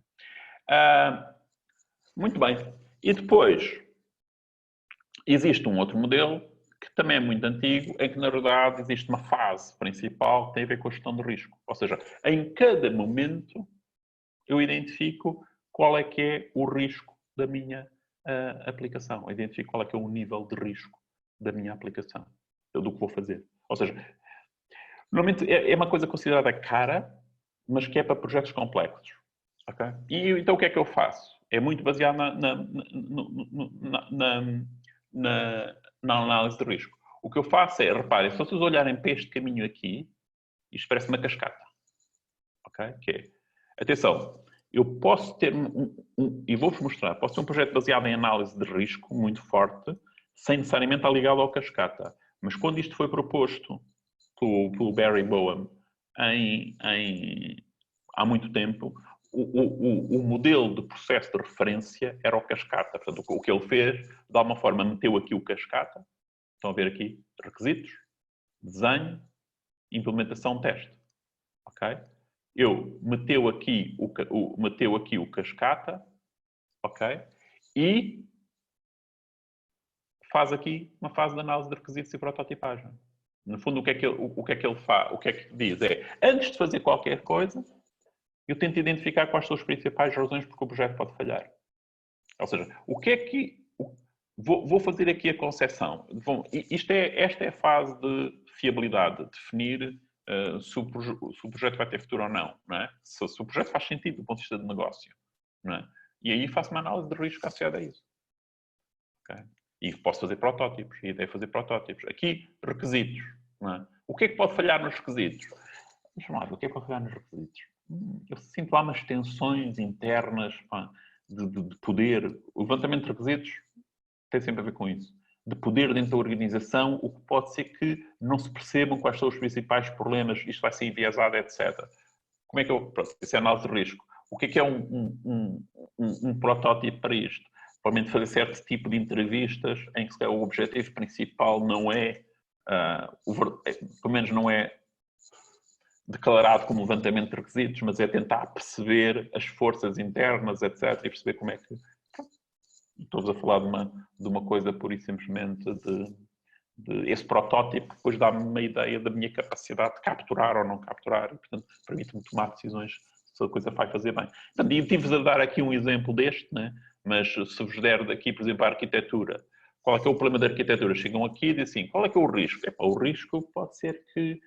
Muito bem. E depois, existe um outro modelo que também é muito antigo, em que, na verdade, existe uma fase principal que tem a ver com a gestão de risco. Ou seja, em cada momento, eu identifico qual é que é o risco da minha aplicação. Eu identifico qual é que é o nível de risco da minha aplicação, do que vou fazer. Ou seja, normalmente é uma coisa considerada cara, mas que é para projetos complexos. Okay? E então o que é que eu faço? É muito baseado na análise de risco. O que eu faço é, reparem, se vocês olharem para este caminho aqui, isto parece uma cascata. Ok? Que é, atenção, eu posso ter e vou-vos mostrar, posso ter um projeto baseado em análise de risco muito forte, sem necessariamente estar ligado ao cascata. Mas quando isto foi proposto pelo Barry Boehm há muito tempo, o modelo de processo de referência era o cascata. Portanto, o que ele fez, de alguma forma, meteu aqui o cascata. Estão a ver aqui? Requisitos, desenho, implementação, teste. Ok? Meteu aqui o cascata, ok? E faz aqui uma fase de análise de requisitos e prototipagem. No fundo, o que é que ele faz? O que é que diz? Antes de fazer qualquer coisa, eu tento identificar quais são as principais razões porque o projeto pode falhar. Ou seja, o que é que... Vou fazer aqui a concepção. Esta é a fase de fiabilidade, de definir se o projeto vai ter futuro ou não. Não é? Se o projeto faz sentido do ponto de vista de negócio. Não é? E aí faço uma análise de risco associada a isso. Okay? E posso fazer protótipos. E até fazer protótipos. Aqui, requisitos. Não é? O que é que pode falhar nos requisitos? Deixa-me lá ver, o que é que pode falhar nos requisitos? Eu sinto lá umas tensões internas de poder. O levantamento de requisitos tem sempre a ver com isso. De poder dentro da organização, o que pode ser que não se percebam quais são os principais problemas, isto vai ser enviesado, etc. Como é que eu... Isso é análise de risco. O que é um protótipo para isto? Provavelmente fazer certo tipo de entrevistas em que o objetivo principal não é, pelo menos não é declarado como levantamento de requisitos, mas é tentar perceber as forças internas, etc. E perceber como é que... Estou-vos a falar de uma coisa pura e simplesmente esse protótipo depois dá-me uma ideia da minha capacidade de capturar ou não capturar e, portanto, permite-me tomar decisões se a coisa vai fazer bem. Portanto, e tive-vos a dar aqui um exemplo deste, né? Mas se vos der daqui, por exemplo, a arquitetura, qual é que é o problema da arquitetura? Chegam aqui e dizem assim, qual é que é o risco? O risco pode ser que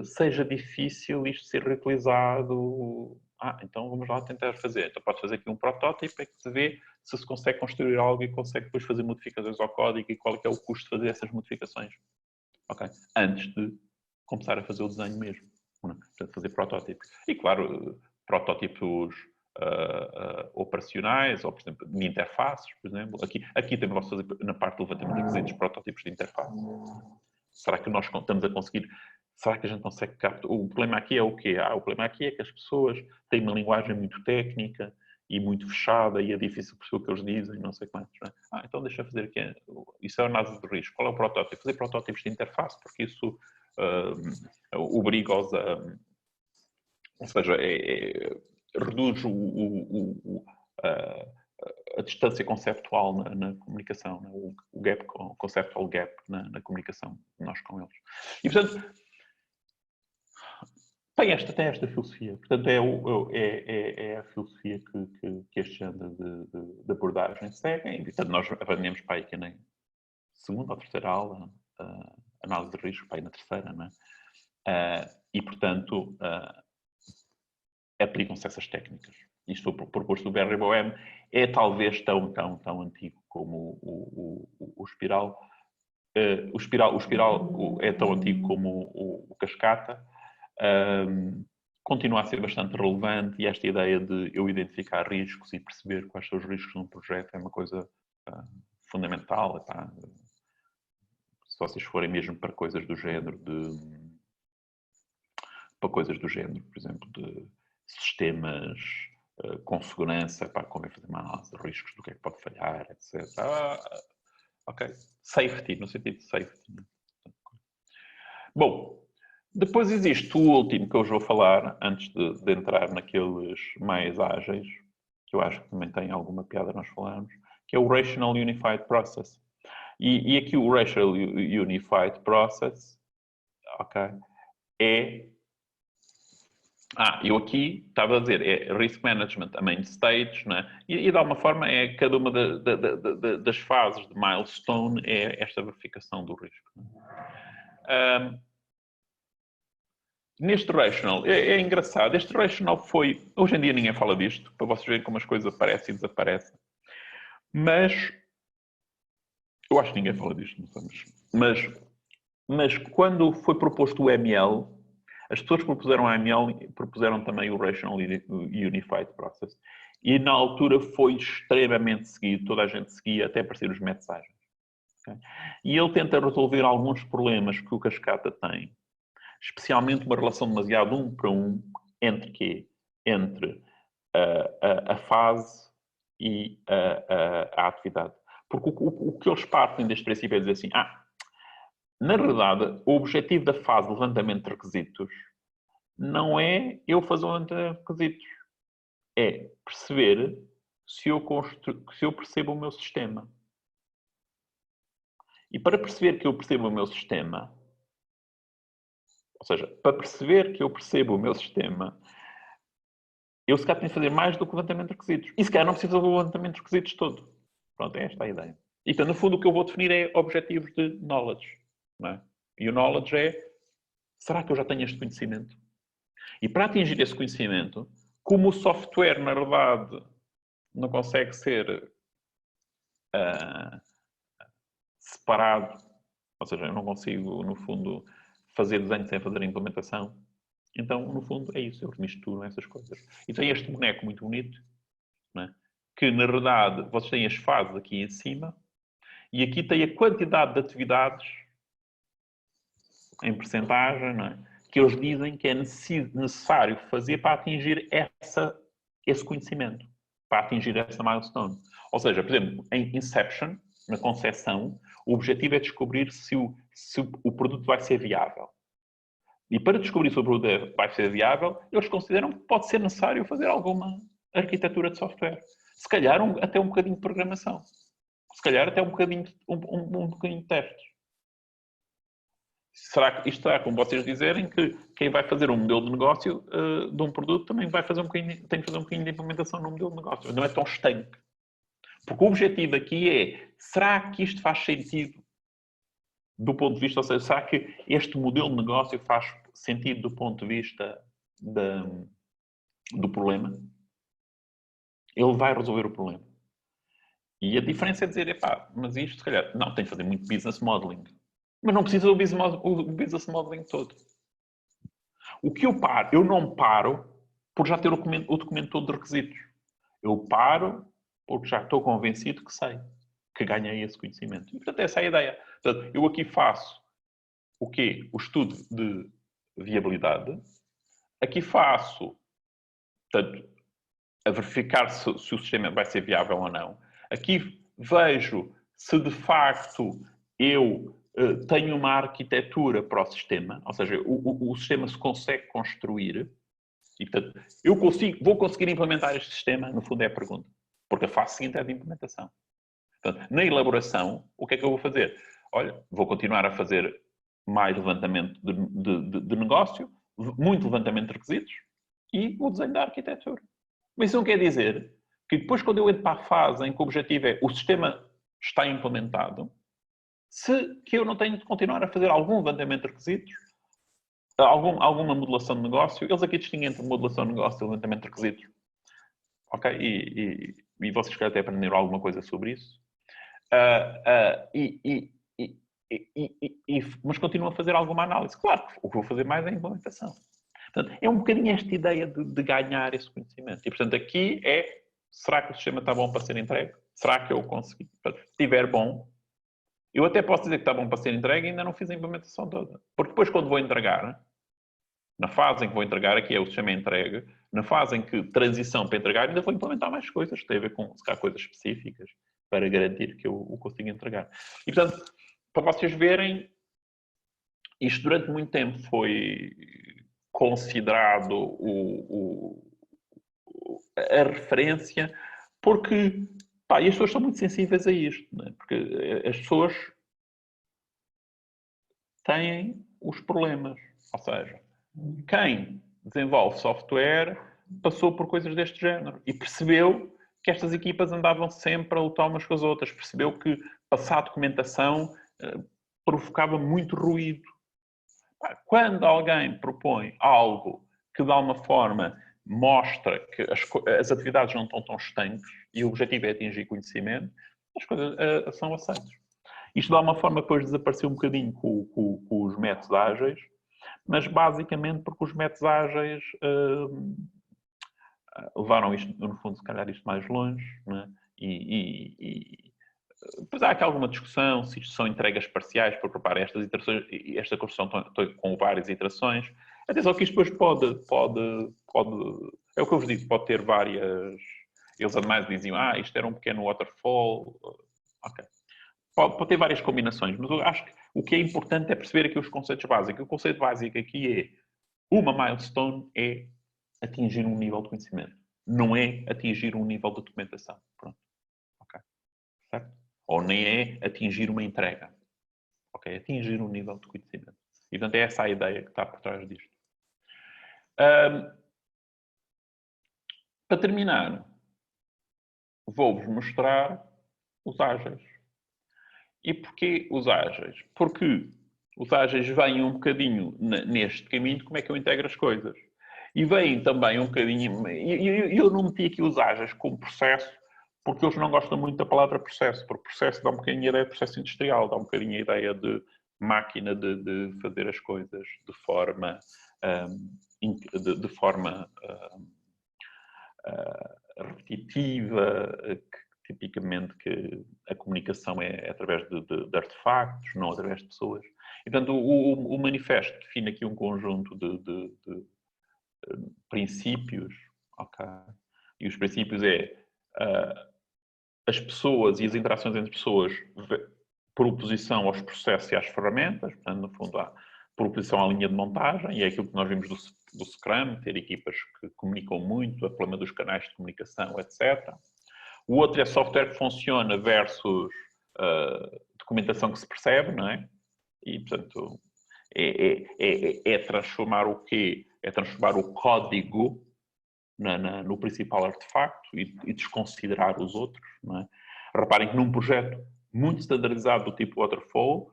seja difícil isto ser reutilizado. Então vamos lá tentar fazer. Então pode fazer aqui um protótipo em que se vê se consegue construir algo e consegue depois fazer modificações ao código e qual é que é o custo de fazer essas modificações. Ok? Antes de começar a fazer o desenho mesmo. Portanto, fazer protótipos. E claro, protótipos operacionais, ou por exemplo, de interfaces, por exemplo. Aqui também posso fazer, na parte do levantamento de requisitos, protótipos de interface. Será que nós estamos a conseguir... Será que a gente consegue captar? O problema aqui é o quê? O problema aqui é que as pessoas têm uma linguagem muito técnica e muito fechada e é difícil perceber o que eles dizem, não sei quantos. Não é? Então deixa eu fazer aqui. Isso é a análise de risco. Qual é o protótipo? Fazer protótipos de interface, porque isso obriga-os a... Ou seja, reduz a distância conceptual na comunicação, né? O gap, conceptual gap na comunicação de nós com eles. E, portanto, tem esta filosofia. Portanto, é a filosofia que este género de abordagem seguem. E, portanto, nós aprendemos para aí que nem segunda ou terceira aula, análise de risco, para ir na terceira, não é? E, portanto, aplicam-se essas técnicas. Isto foi proposto do Barry Boehm, é talvez tão antigo como o espiral. O espiral é tão antigo como o cascata. Continua a ser bastante relevante e esta ideia de eu identificar riscos e perceber quais são os riscos num projeto é uma coisa fundamental. Se vocês forem mesmo para coisas do género por exemplo, de sistemas com segurança, convém fazer uma análise de riscos do que é que pode falhar, etc. Ok. Safety, no sentido de safety. Bom, depois existe o último que eu vou falar, antes de entrar naqueles mais ágeis, que eu acho que também tem alguma piada nós falarmos, que é o Rational Unified Process. E aqui o Rational Unified Process, ok, é... eu aqui estava a dizer, é Risk Management, a main stage, né? E de alguma forma é cada uma das fases de milestone é esta verificação do risco. Neste Rational, é engraçado, este Rational foi... Hoje em dia ninguém fala disto, para vocês verem como as coisas aparecem e desaparecem. Mas... Eu acho que ninguém fala disto, não sabes. Mas quando foi proposto o ML, as pessoas que propuseram o ML propuseram também o Rational Unified Process. E na altura foi extremamente seguido, toda a gente seguia, até aparecer os mensagens. Okay? E ele tenta resolver alguns problemas que o Cascata tem, especialmente uma relação demasiado 1 para 1 entre quê? Entre a fase e a atividade. Porque o que eles partem deste princípio é dizer assim, na verdade, o objetivo da fase de levantamento de requisitos não é eu fazer um levantamento de requisitos. É perceber se eu percebo o meu sistema. E para perceber que eu percebo o meu sistema, ou seja, para perceber que eu percebo o meu sistema, eu se calhar tenho que fazer mais do que o levantamento de requisitos. E se calhar não preciso fazer o levantamento de requisitos todo. Pronto, é esta a ideia. Então, no fundo, o que eu vou definir é objetivos de knowledge. Não é? E o knowledge é, será que eu já tenho este conhecimento? E para atingir esse conhecimento, como o software, na verdade, não consegue ser separado, ou seja, eu não consigo, no fundo, fazer desenho sem fazer a implementação, então, no fundo, é isso, eu misturo essas coisas. E tem este boneco muito bonito, não é? Que, na verdade, vocês têm as fases aqui em cima, e aqui tem a quantidade de atividades em percentagem, não é? Que eles dizem que é necessário fazer para atingir esse conhecimento, para atingir essa milestone. Ou seja, por exemplo, em Inception, na concepção, o objetivo é descobrir se o produto vai ser viável. E para descobrir se o produto vai ser viável, eles consideram que pode ser necessário fazer alguma arquitetura de software. Se calhar até um bocadinho de programação. Se calhar até um bocadinho de testes. Será que isto será como vocês dizerem que quem vai fazer um modelo de negócio de um produto também vai fazer tem que fazer um bocadinho de implementação no modelo de negócio. Não é tão estanque. Porque o objetivo aqui é, será que isto faz sentido do ponto de vista, ou seja, será que este modelo de negócio faz sentido do ponto de vista do problema? Ele vai resolver o problema. E a diferença é dizer, mas isto se calhar, não, tem que fazer muito business modeling. Mas não precisa do business modeling todo. O que eu não paro por já ter o documento todo de requisitos. Eu paro porque já estou convencido que sei, que ganhei esse conhecimento. E, portanto, essa é a ideia. Portanto, eu aqui faço o quê? O estudo de viabilidade. Aqui faço, portanto, a verificar se o sistema vai ser viável ou não. Aqui vejo se de facto eu tenho uma arquitetura para o sistema, ou seja, o sistema se consegue construir e, portanto, vou conseguir implementar este sistema, no fundo é a pergunta. Porque a fase seguinte é de implementação. Portanto, na elaboração, o que é que eu vou fazer? Olha, vou continuar a fazer mais levantamento de negócio, muito levantamento de requisitos e o desenho da arquitetura. Mas isso não quer dizer que depois, quando eu entro para a fase em que o objetivo é o sistema está implementado, que eu não tenho de continuar a fazer algum levantamento de requisitos, alguma modelação de negócio. Eles aqui distinguem entre modelação de negócio e levantamento de requisitos. Ok? E vocês querem até aprender alguma coisa sobre isso. Mas continuo a fazer alguma análise. Claro, o que vou fazer mais é a implementação. Portanto, é um bocadinho esta ideia de ganhar esse conhecimento. E, portanto, aqui será que o sistema está bom para ser entregue? Será que eu consegui? Se estiver bom, eu até posso dizer que está bom para ser entregue e ainda não fiz a implementação toda. Porque depois, quando vou entregar, na fase em que vou entregar, aqui é o sistema entregue, na fase em que transição para entregar, ainda vou implementar mais coisas, que têm a ver com, se calhar, coisas específicas, para garantir que eu o consiga entregar. E, portanto, para vocês verem, isto durante muito tempo foi considerado a referência, porque e as pessoas são muito sensíveis a isto, não é? Porque as pessoas têm os problemas. Ou seja, quem desenvolve software passou por coisas deste género e percebeu que estas equipas andavam sempre a lutar umas com as outras. Percebeu que passar a documentação provocava muito ruído. Quando alguém propõe algo que de alguma forma mostra que as atividades não estão tão estanques e o objetivo é atingir conhecimento, as coisas são aceitas. Isto de alguma forma depois desapareceu um bocadinho com os métodos ágeis, mas basicamente porque os métodos ágeis levaram isto, no fundo, se calhar isto mais longe, né? Depois há aqui alguma discussão se isto são entregas parciais, porque repara, estas iterações, esta construção está com várias iterações. Atenção que isto depois pode, é o que eu vos digo, pode ter várias. Eles ademais diziam, isto era um pequeno waterfall. Ok. Pode ter várias combinações, mas eu acho que o que é importante é perceber aqui os conceitos básicos. O conceito básico aqui é uma milestone é atingir um nível de conhecimento, não é atingir um nível de documentação. Pronto. Ok. Certo? Ou nem é atingir uma entrega. Ok? Atingir um nível de conhecimento. E, portanto, é essa a ideia que está por trás disto. Para terminar, vou-vos mostrar os ágeis. E porquê os ágeis? Porque os ágeis vêm um bocadinho neste caminho de como é que eu integro as coisas. E vêm também um bocadinho... Eu não meti aqui os ágeis como processo, porque eles não gostam muito da palavra processo, porque processo dá um bocadinho a ideia de processo industrial, dá um bocadinho a ideia de máquina de fazer as coisas de forma repetitiva, tipicamente que a comunicação é através de artefactos, não através de pessoas. E, portanto, o manifesto define aqui um conjunto de princípios, ok? E os princípios as pessoas e as interações entre pessoas por oposição aos processos e às ferramentas, portanto, no fundo, há por oposição à linha de montagem, e é aquilo que nós vimos do Scrum, ter equipas que comunicam muito, o problema dos canais de comunicação, etc. O outro é software que funciona versus documentação que se percebe, não é? E, portanto, é transformar o quê? É transformar o código no principal artefacto e desconsiderar os outros, não é? Reparem que num projeto muito standardizado do tipo Waterfall,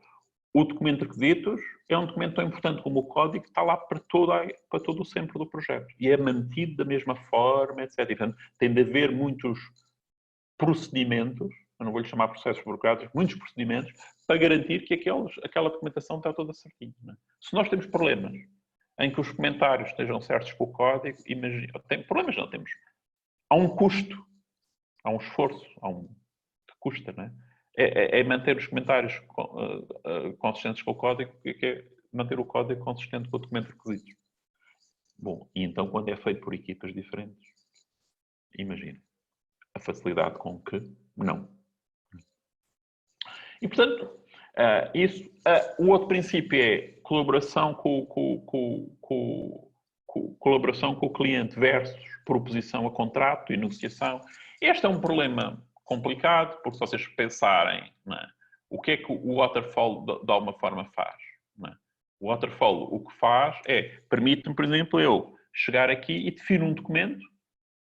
o documento de requisitos é um documento tão importante como o código que está lá para todo o sempre do projeto. E é mantido da mesma forma, etc. E, portanto, tem de haver muitos procedimentos, eu não vou lhe chamar processos burocráticos, muitos procedimentos, para garantir que aquela documentação está toda certinha. Não é? Se nós temos problemas em que os comentários estejam certos com o código, imagina, problemas não temos. Há um custo, há um esforço, que custa, não é? É manter os comentários consistentes com o código, que é manter o código consistente com o documento de requisitos. Bom, e então quando é feito por equipas diferentes, imagina a facilidade com que não. E, portanto, o outro princípio é colaboração colaboração com o cliente versus proposição a contrato e negociação. Este é um problema complicado, porque se vocês pensarem, não é, o que é que o Waterfall de alguma forma faz? Não é? O Waterfall o que faz permite-me, por exemplo, eu chegar aqui e defino um documento,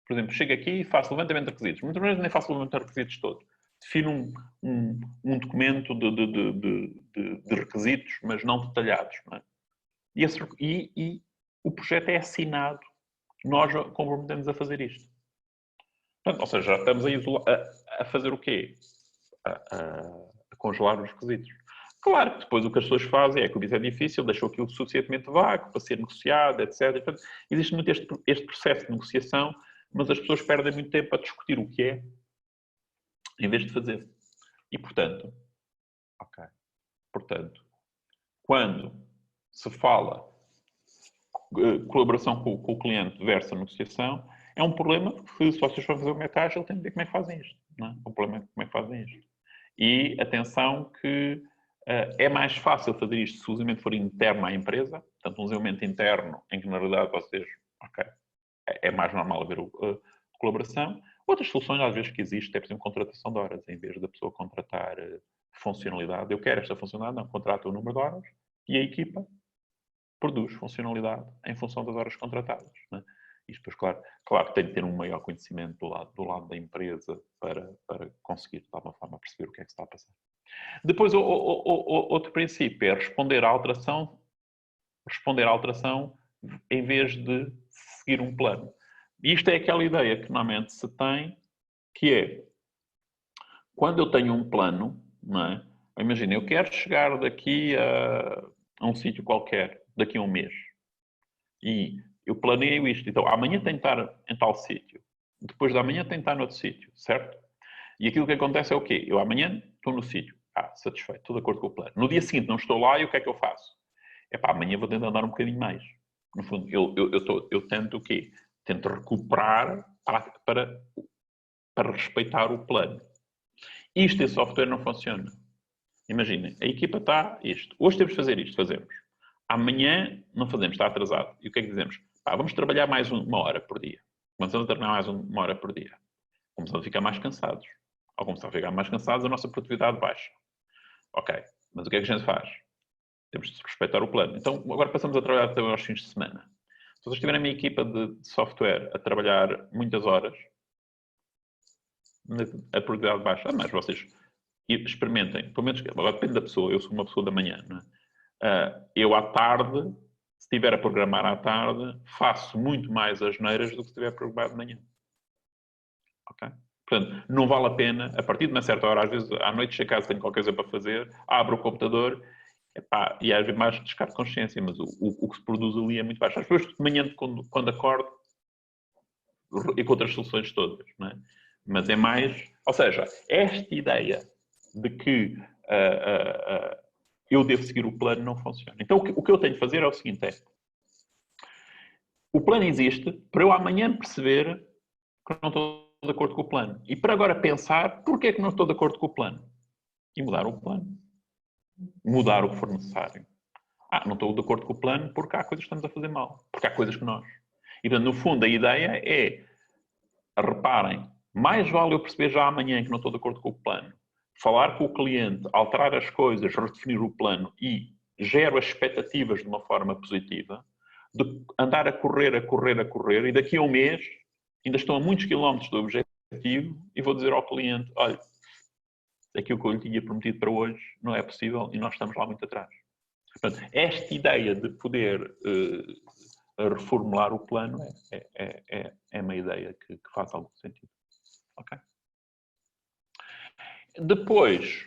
por exemplo, chego aqui e faço levantamento de requisitos. Muitas vezes nem faço o levantamento de requisitos todo. define um documento de requisitos, mas não detalhados. Não é? E o projeto é assinado. Nós comprometemos a fazer isto. Portanto, ou seja, já estamos a fazer o quê? A congelar os requisitos. Claro que depois o que as pessoas fazem é que isso é difícil, deixou aquilo suficientemente vago para ser negociado, etc. Portanto, existe muito este processo de negociação, mas as pessoas perdem muito tempo a discutir o que é, em vez de fazer. E, portanto, quando se fala colaboração com o cliente versus a negociação, é um problema que, se vocês forem fazer uma metagem, ele tem de ver como é que fazem isto. Não é? O problema é como é que fazem isto. E atenção que é mais fácil fazer isto se o desenvolvimento for interno à empresa, portanto, um desenvolvimento interno em que, na realidade, vocês, é mais normal haver colaboração. Outras soluções, às vezes, que existem, é, por exemplo, contratação de horas, em vez da pessoa contratar funcionalidade. Eu quero esta funcionalidade, não, contrata o número de horas e a equipa produz funcionalidade em função das horas contratadas. Né? Isto, depois, claro que tem de ter um maior conhecimento do lado da empresa para conseguir, de alguma forma, perceber o que é que se está a passar. Depois, outro princípio é responder à alteração em vez de seguir um plano. E isto é aquela ideia que normalmente se tem, que é, quando eu tenho um plano, não é? Imagina, eu quero chegar daqui a um sítio qualquer, daqui a um mês. E eu planeio isto. Então, amanhã tenho de estar em tal sítio. Depois da manhã tenho de estar noutro sítio, certo? E aquilo que acontece é o quê? Eu amanhã estou no sítio. Satisfeito, estou de acordo com o plano. No dia seguinte não estou lá e o que é que eu faço? Amanhã vou tentar andar um bocadinho mais. No fundo, eu tento o quê? Tento recuperar para respeitar o plano. Isto em software não funciona. Imaginem, a equipa está isto. Hoje temos de fazer isto, fazemos. Amanhã não fazemos, está atrasado. E o que é que dizemos? Vamos trabalhar mais uma hora por dia. Começamos a trabalhar mais uma hora por dia. Começamos a ficar mais cansados. Ao começar a ficar mais cansados, a nossa produtividade baixa. Ok, mas o que é que a gente faz? Temos de respeitar o plano. Então, agora passamos a trabalhar também aos fins de semana. Se vocês tiverem uma equipa de software a trabalhar muitas horas, a produtividade baixa, mas vocês experimentem. Pelo menos, agora depende da pessoa. Eu sou uma pessoa da manhã, não é? Eu à tarde, se estiver a programar à tarde, faço muito mais asneiras do que se estiver a programar de manhã. Ok? Portanto, não vale a pena, a partir de uma certa hora, às vezes à noite chego a casa, tenho qualquer coisa para fazer, abro o computador, e às vezes mais descargo de consciência, mas o que se produz ali é muito baixo. Às vezes de manhã, quando acordo, encontro as soluções todas, não é? Mas é mais... Ou seja, esta ideia de que eu devo seguir o plano não funciona. Então, o que eu tenho de fazer é o seguinte, o plano existe para eu amanhã perceber que não estou de acordo com o plano. E para agora pensar porque é que não estou de acordo com o plano. E mudar o plano. Mudar o que for necessário. Não estou de acordo com o plano porque há coisas que estamos a fazer mal. Porque há coisas que nós. E, portanto, no fundo, a ideia é, reparem, mais vale eu perceber já amanhã que não estou de acordo com o plano, falar com o cliente, alterar as coisas, redefinir o plano e gero as expectativas de uma forma positiva, de andar a correr, e daqui a um mês ainda estou a muitos quilómetros do objetivo e vou dizer ao cliente, olha, aquilo que eu lhe tinha prometido para hoje não é possível e nós estamos lá muito atrás. Portanto, esta ideia de poder reformular o plano é uma ideia que faz algum sentido. Ok? Depois,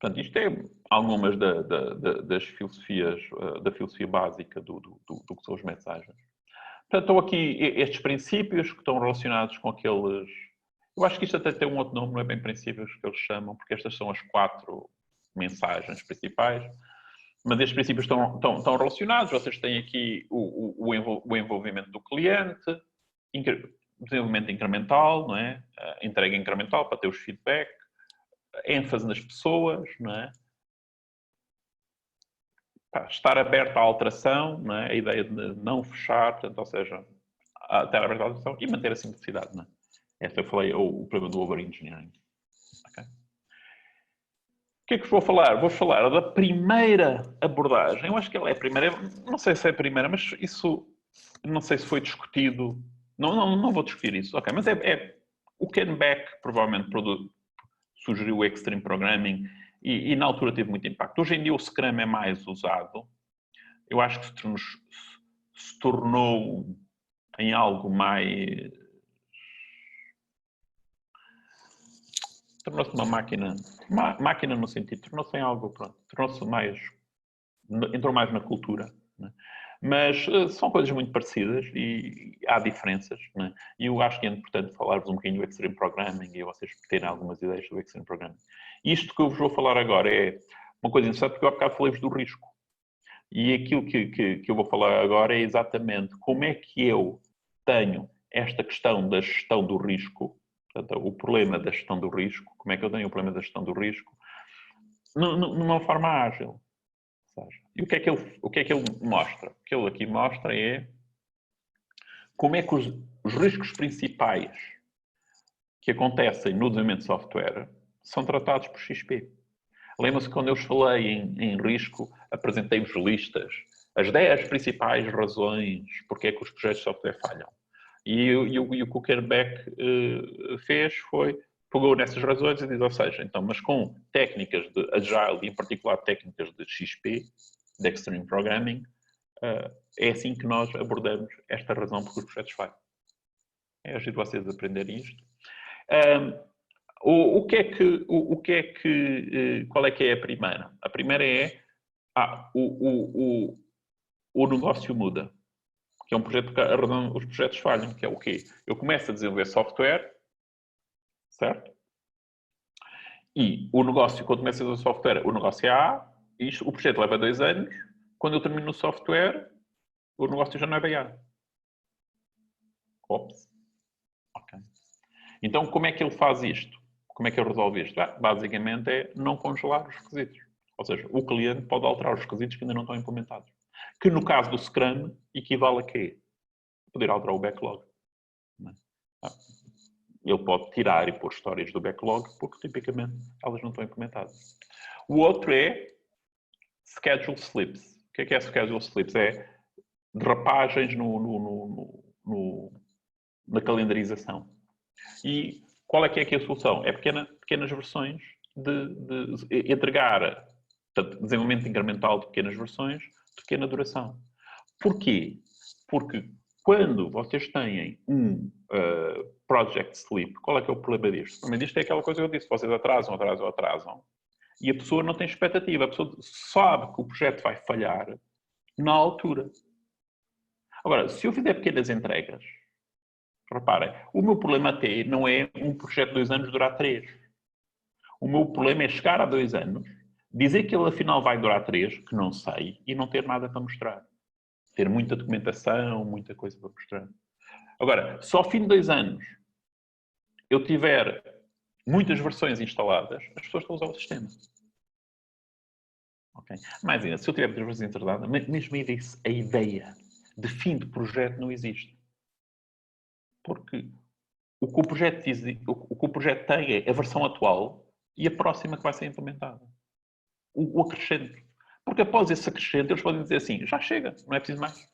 portanto, isto é algumas das filosofias, da filosofia básica do que são as mensagens. Portanto, estão aqui estes princípios que estão relacionados com aqueles... Eu acho que isto até tem um outro nome, não é bem princípios que eles chamam, porque estas são as 4 mensagens principais. Mas estes princípios estão relacionados. Vocês têm aqui o envolvimento do cliente, desenvolvimento incremental, não é? Entrega incremental para ter os feedback, ênfase nas pessoas, não é? Estar aberto à alteração, não é? A ideia de não fechar, portanto, ou seja, estar aberto à alteração e manter a simplicidade. Não é? Esta eu falei, o problema do over-engineering. Okay? O que é que vou falar? Vou falar da primeira abordagem. Eu acho que ela é a primeira, não sei se é a primeira, mas isso não sei se foi discutido. Não vou discutir isso. Ok, mas o Ken Beck provavelmente sugeriu o Extreme Programming e na altura teve muito impacto. Hoje em dia o Scrum é mais usado. Eu acho que se tornou em algo mais... Tornou-se uma máquina. Máquina no sentido, tornou-se em algo, pronto, tornou-se mais... Entrou mais na cultura, né? Mas são coisas muito parecidas e há diferenças, né? E eu acho que é importante falar-vos um bocadinho do Extreme Programming e vocês terem algumas ideias do Extreme Programming. Isto que eu vos vou falar agora é uma coisa interessante, porque eu há bocado falei-vos do risco. E aquilo que eu vou falar agora é exatamente como é que eu tenho esta questão da gestão do risco, portanto, o problema da gestão do risco, como é que eu tenho o problema da gestão do risco, numa forma ágil. E o que é que ele mostra? O que ele aqui mostra é como é que os riscos principais que acontecem no desenvolvimento de software são tratados por XP. Lembra-se quando eu falei em risco, apresentei-vos listas, as 10 principais razões porque é que os projetos de software falham. E o que o Kuckerbeck fez foi, pegou nessas razões e diz, ou seja, então, mas com técnicas de Agile e em particular técnicas de XP, de Extreme Programming, é assim que nós abordamos esta razão porque os projetos falham. É agir vocês aprenderem isto. Qual é que é a primeira? A primeira é, o negócio muda. Que é um projeto que a razão os projetos falham, que é o quê? Eu começo a desenvolver software, certo? E o negócio, quando começo a desenvolver software, o negócio é A, o projeto leva 2 anos, quando eu termino o software, o negócio já não é bem A. Ops. Ok. Então, como é que ele faz isto? Como é que ele resolve isto? Basicamente é não congelar os requisitos. Ou seja, o cliente pode alterar os requisitos que ainda não estão implementados. Que no caso do Scrum equivale a quê? Poder alterar o backlog. Ele pode tirar e pôr histórias do backlog porque tipicamente elas não estão implementadas. O outro é schedule slips. O que é schedule slips? É derrapagens na calendarização. E qual é que é aqui a solução? É pequenas versões de entregar, portanto, desenvolvimento incremental de pequenas versões de pequena duração. Porquê? Porque quando vocês têm um project sleep, qual é que é o problema disto? O problema disto é aquela coisa que eu disse, vocês atrasam, e a pessoa não tem expectativa, a pessoa sabe que o projeto vai falhar na altura. Agora, se eu fizer pequenas entregas, reparem, o meu problema até não é um projeto de 2 anos durar 3. O meu problema é chegar a 2 anos, dizer que ele afinal vai durar 3, que não sei, e não ter nada para mostrar. Ter muita documentação, muita coisa para mostrar. Agora, se ao fim de 2 anos eu tiver muitas versões instaladas, as pessoas estão a usar o sistema. Okay? Mais ainda, se eu tiver muitas versões instaladas, mesmo a ideia de fim de projeto não existe. Porque o que o projeto tem é a versão atual e a próxima que vai ser implementada. O acrescente. Porque após esse acrescente, eles podem dizer assim, já chega, não é preciso mais.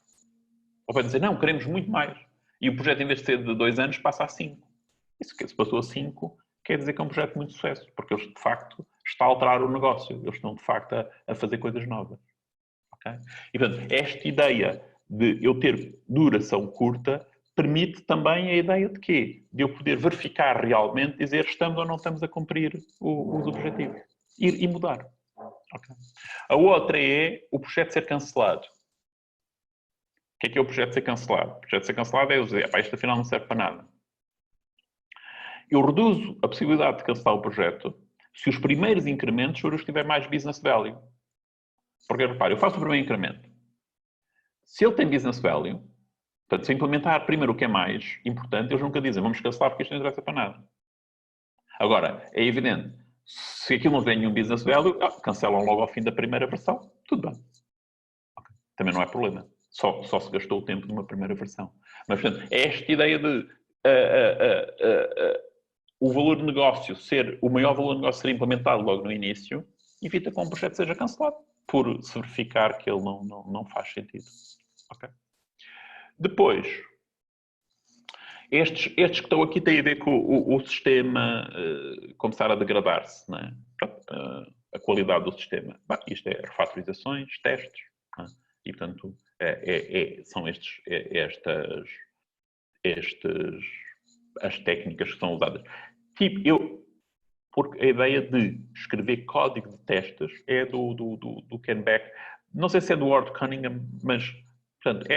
Ou podem dizer, não, queremos muito mais. E o projeto, em vez de ser de 2 anos, passa a 5. Isso que se passou a 5, quer dizer que é um projeto de muito sucesso, porque eles, de facto, está a alterar o negócio. Eles estão, de facto, a fazer coisas novas. Okay? E, portanto, esta ideia de eu ter duração curta permite também a ideia de quê? De eu poder verificar realmente, dizer estamos ou não estamos a cumprir os objetivos. E mudar. Okay? A outra é o projeto ser cancelado. O que é o projeto ser cancelado? O projeto ser cancelado é eu dizer, isto afinal não serve para nada. Eu reduzo a possibilidade de cancelar o projeto se os primeiros incrementos for os que tiver mais business value. Porque, repare, eu faço o primeiro incremento. Se ele tem business value, portanto, se eu implementar primeiro o que é mais importante, eles nunca dizem, vamos cancelar porque isto não interessa para nada. Agora, é evidente, se aquilo não tem nenhum business value, cancelam logo ao fim da primeira versão, tudo bem. Okay. Também não é problema. Só se gastou o tempo de uma primeira versão. Mas, portanto, é esta ideia de o valor de negócio o maior valor de negócio ser implementado logo no início, evita que um projeto seja cancelado, por se verificar que ele não faz sentido. Okay? Depois, Estes que estão aqui têm a ver com o sistema começar a degradar-se, não é? A qualidade do sistema. Bem, isto é refatorizações, testes, não é? E, portanto, são as técnicas que são usadas. Tipo, porque a ideia de escrever código de testes é do Ken Beck. Não sei se é do Ward Cunningham, mas portanto,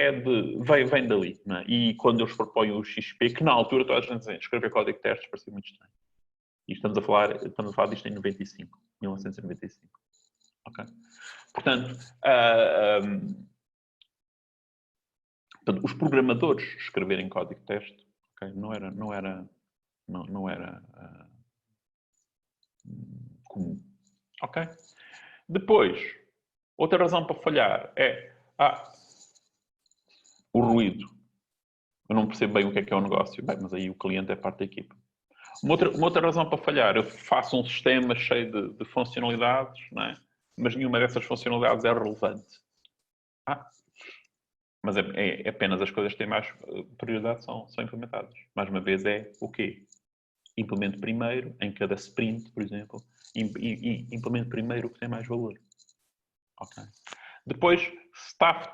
vem dali. Não é? E quando eles propõem o XP, que na altura toda a gente dizia, escrever código de testes parecia muito estranho. E estamos a falar disto em 1995. Okay? Portanto, portanto, os programadores escreverem código de teste, okay, não era comum. Ok? Depois, outra razão para falhar é o ruído. Eu não percebo bem o que é o negócio. Bem, mas aí o cliente é parte da equipa. Uma outra razão para falhar, eu faço um sistema cheio de funcionalidades, não é? Mas nenhuma dessas funcionalidades é relevante. Mas é apenas as coisas que têm mais prioridade são implementadas. Mais uma vez é o quê? Implemente primeiro, em cada sprint, por exemplo, implemente primeiro o que tem mais valor. Ok. Depois, staff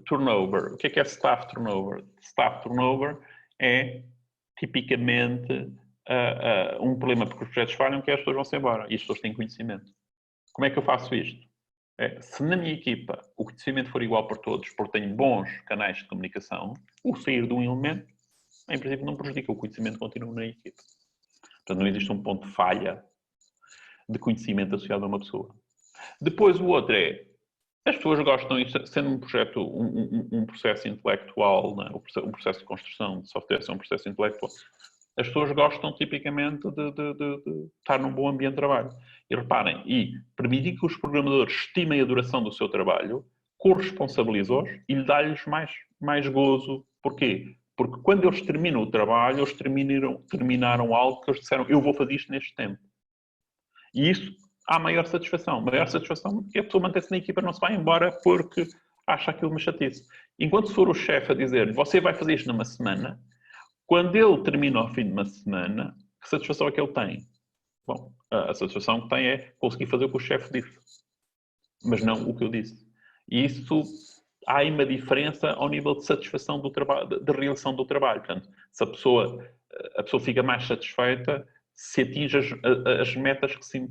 turnover. O que é staff turnover? Staff turnover é, tipicamente, um problema porque os projetos falham, que as pessoas vão-se embora e as pessoas têm conhecimento. Como é que eu faço isto? Se na minha equipa o conhecimento for igual para todos, porque tenho bons canais de comunicação, o sair de um elemento, em princípio, não prejudica. O conhecimento continua na equipa. Portanto, não existe um ponto de falha de conhecimento associado a uma pessoa. Depois, o outro é, as pessoas gostam, sendo um projeto, um processo intelectual, né? Um processo de construção de software é um processo intelectual, as pessoas gostam tipicamente de estar num bom ambiente de trabalho. E reparem, permitir que os programadores estimem a duração do seu trabalho, corresponsabiliza-os e lhe dá-lhes mais gozo. Porquê? Porque quando eles terminam o trabalho, eles terminaram algo que eles disseram, eu vou fazer isto neste tempo. E isso há maior satisfação. Maior satisfação porque a pessoa mantém-se na equipa, não se vai embora porque acha aquilo uma chatice. Enquanto se for o chefe a dizer, você vai fazer isto numa semana, quando ele termina ao fim de uma semana, que satisfação é que ele tem? Bom, a satisfação que tem é conseguir fazer o que o chefe disse, mas não o que eu disse. E isso, há aí uma diferença ao nível de satisfação do trabalho, de realização do trabalho. Portanto, se a pessoa fica mais satisfeita se atinge as metas que se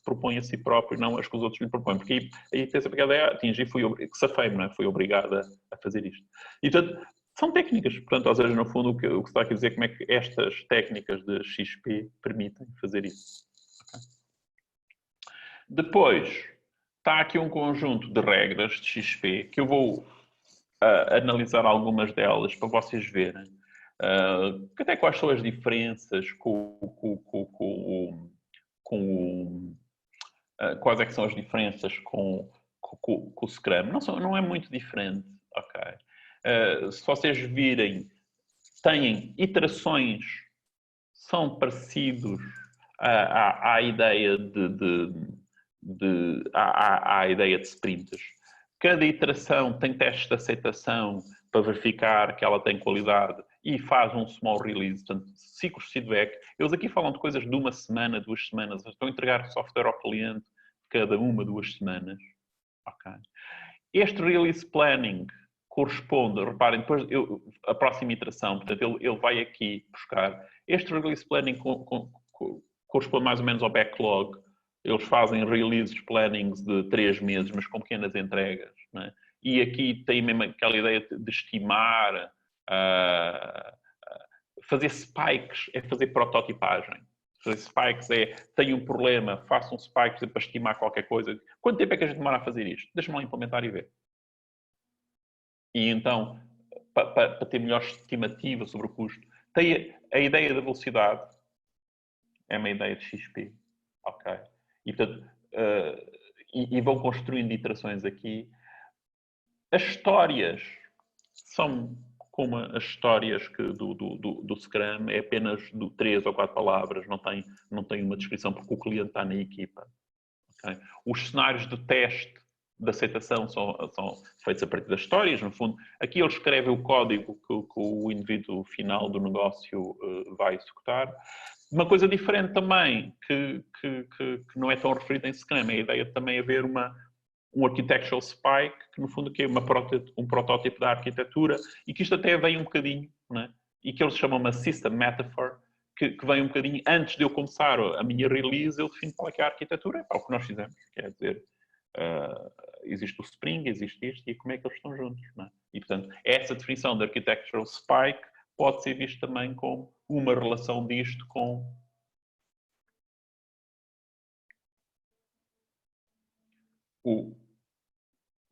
propõe a si próprio, não as que os outros lhe propõem. Porque aí tem essa pegada, atingir, que safei-me, não é? Fui obrigada a fazer isto. E, portanto, são técnicas. Portanto, ou seja, no fundo, o que se está aqui a dizer é como é que estas técnicas de XP permitem fazer isso. Okay? Depois, está aqui um conjunto de regras de XP que eu vou analisar algumas delas para vocês verem. Até quais são as diferenças quais é que são as diferenças com o Scrum? Não é muito diferente, ok? Se vocês virem, têm iterações, são parecidos à ideia à ideia de sprints. Cada iteração tem testes de aceitação para verificar que ela tem qualidade e faz um small release, portanto, ciclos de feedback. Eles aqui falam de coisas de uma semana, 2 semanas. Estão a entregar software ao cliente cada 1, 2 semanas. Okay. Este release planning corresponde, reparem, depois a próxima iteração, portanto, ele vai aqui buscar. Este release planning corresponde mais ou menos ao backlog. Eles fazem releases plannings de 3 meses, mas com pequenas entregas. Não é? E aqui tem mesmo aquela ideia de estimar, fazer spikes é fazer prototipagem. Fazer spikes é, tenho um problema, faço um spike para estimar qualquer coisa. Quanto tempo é que a gente demora a fazer isto? Deixa-me lá implementar e ver. E então, para ter melhor estimativa sobre o custo, tem a ideia da velocidade, é uma ideia de XP. Ok? E, portanto, e vão construindo iterações aqui. As histórias são como as histórias do Scrum, é apenas 3 ou 4 palavras, não tem uma descrição porque o cliente está na equipa. Okay? Os cenários de teste de aceitação são feitos a partir das histórias, no fundo. Aqui ele escreve o código que o indivíduo final do negócio vai executar. Uma coisa diferente também, que não é tão referida em Scrum, é a ideia de também haver um architectural spike, que no fundo que é um protótipo da arquitetura, e que isto até vem um bocadinho, né? E que eles chamam uma system metaphor, que vem um bocadinho antes de eu começar a minha release, eu defino qual é que é a arquitetura, é o que nós fizemos, quer dizer, existe o Spring, existe isto, e como é que eles estão juntos, não é? E, portanto, essa definição de architectural spike pode ser visto também como uma relação disto com o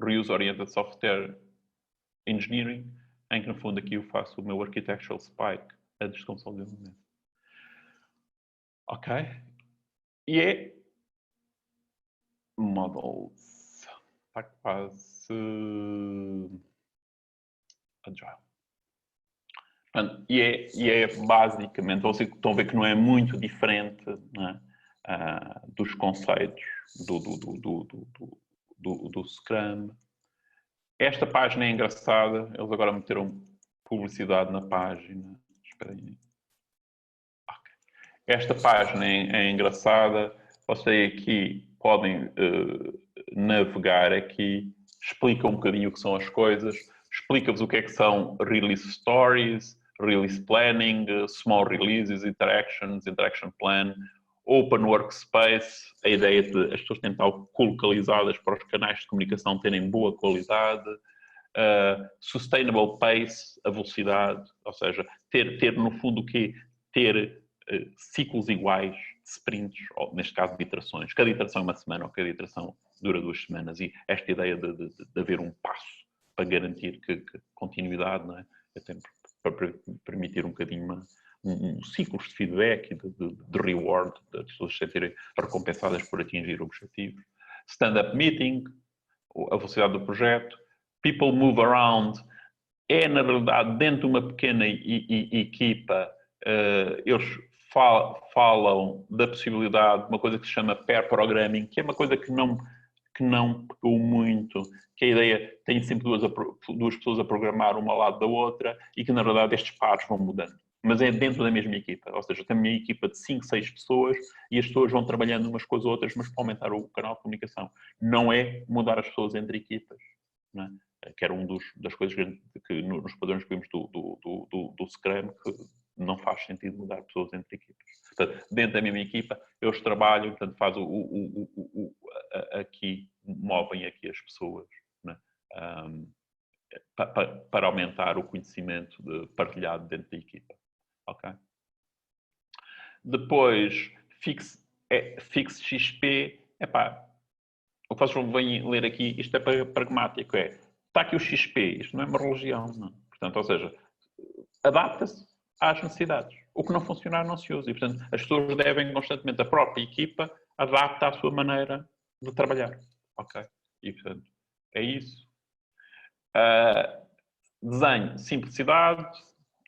Reuse Oriented Software Engineering, em que no fundo aqui eu faço o meu Architectural Spike, a desconstrução de desenvolvimento. Ok? E é Models. Está quase Agile. Portanto, e é basicamente, vocês estão a ver que não é muito diferente, né, dos conceitos do Scrum. Esta página é engraçada. Eles agora meteram publicidade na página. Espera aí. Okay. Esta página é engraçada. Vocês aqui podem navegar aqui. Explica um bocadinho o que são as coisas. Explica-vos o que é que são release stories, release planning, small releases, interaction plan, open workspace, a ideia de as pessoas tentar colocalizadas para os canais de comunicação terem boa qualidade, sustainable pace, a velocidade, ou seja, ter no fundo o quê? Ter ciclos iguais de sprints, ou neste caso de iterações. Cada iteração é uma semana, ou cada iteração dura 2 semanas, e esta ideia de haver um passo para garantir que continuidade, não é? Até para permitir um bocadinho ciclos de feedback e de reward, das pessoas se sentirem recompensadas por atingir objetivos. Stand-up meeting, a velocidade do projeto. People move around, é na realidade dentro de uma pequena equipa, eles falam da possibilidade de uma coisa que se chama pair programming, que é uma coisa que não pegou muito, que a ideia tem sempre duas pessoas a programar uma ao lado da outra e que na verdade estes pares vão mudando. Mas é dentro da mesma equipa, ou seja, tem uma equipa de 5, 6 pessoas e as pessoas vão trabalhando umas com as outras, mas para aumentar o canal de comunicação. Não é mudar as pessoas entre equipas, não é? Que era das coisas que nos padrões que vimos do Scrum, que não faz sentido mudar pessoas entre equipas. Portanto, dentro da mesma equipa, eles trabalham, portanto, aqui, movem aqui as pessoas, né? Para aumentar o conhecimento partilhado dentro da equipa. Ok? Depois, Fix XP, o que vocês vêm ler aqui, isto é pragmático, está aqui o XP, isto não é uma religião, não. Portanto, ou seja, adapta-se às necessidades. O que não funcionar não se usa. E, portanto, as pessoas devem constantemente, a própria equipa, adaptar a sua maneira de trabalhar. Ok? E, portanto, é isso. Desenho, simplicidade.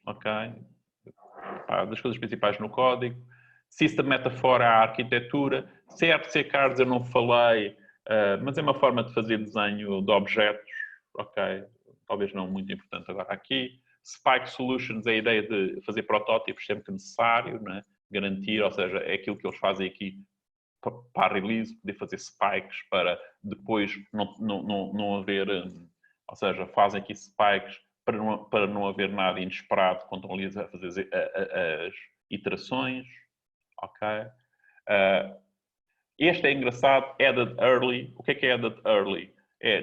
Ok? Das coisas principais no código. System Metaphor, a arquitetura. CRC Cards eu não falei, mas é uma forma de fazer desenho de objetos. Ok? Talvez não muito importante agora aqui. Spike Solutions é a ideia de fazer protótipos sempre que necessário, né? Garantir, ou seja, é aquilo que eles fazem aqui para a release, poder fazer spikes para depois não haver, ou seja, fazem aqui spikes para não haver nada inesperado quando estão ali a fazer as iterações, ok? Este é engraçado, added early. O que é added early?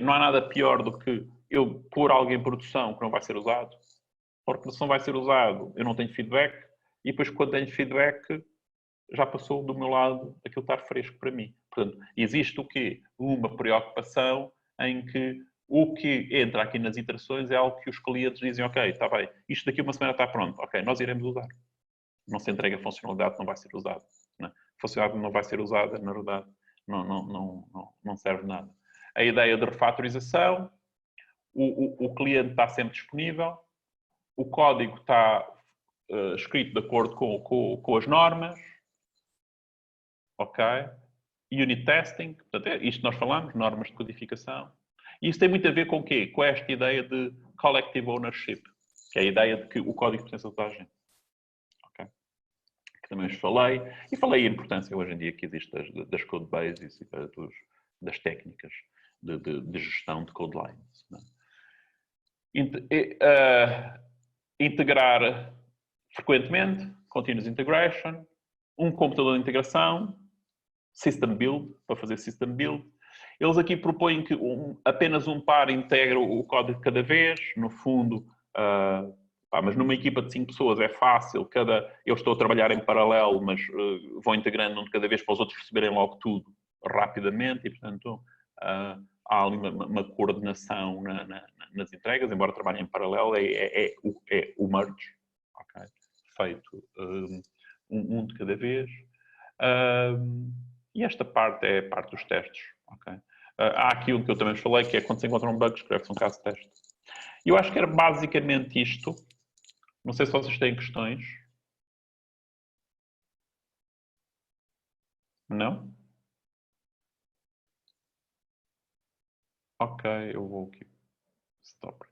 Não há nada pior do que eu pôr algo em produção que não vai ser usado. Porque a produção vai ser usado, eu não tenho feedback, e depois quando tenho feedback, já passou do meu lado aquilo estar fresco para mim. Portanto, existe o quê? Uma preocupação em que o que entra aqui nas iterações é algo que os clientes dizem, ok, está bem, isto daqui uma semana está pronto, ok, nós iremos usar. Não se entrega a funcionalidade, não vai ser usada. A funcionalidade não vai ser usada, na verdade, não serve nada. A ideia de refatorização, o cliente está sempre disponível, o código está escrito de acordo com as normas, ok? unit testing, portanto, é isto que nós falamos, normas de codificação. E isso tem muito a ver com o quê? Com esta ideia de collective ownership, que é a ideia de que o código pertence a toda a gente. Okay? Que também vos falei. E falei a importância hoje em dia que existe das code bases e das técnicas de gestão de code lines. Né? Integrar frequentemente, continuous integration, um computador de integração, system build, para fazer system build. Eles aqui propõem que apenas um par integre o código de cada vez, no fundo, mas numa equipa de 5 pessoas é fácil, eu estou a trabalhar em paralelo, mas vou integrando um de cada vez para os outros receberem logo tudo rapidamente e, portanto, há ali uma coordenação nas entregas, embora trabalhem em paralelo, é o merge, okay? Feito um de cada vez. E esta parte é a parte dos testes. Okay? Há aqui um que eu também falei, que é quando se encontra um bug, escreve-se um caso de teste. E eu acho que era basicamente isto. Não sei se vocês têm questões. Não? Ok, eu vou aqui. Stop.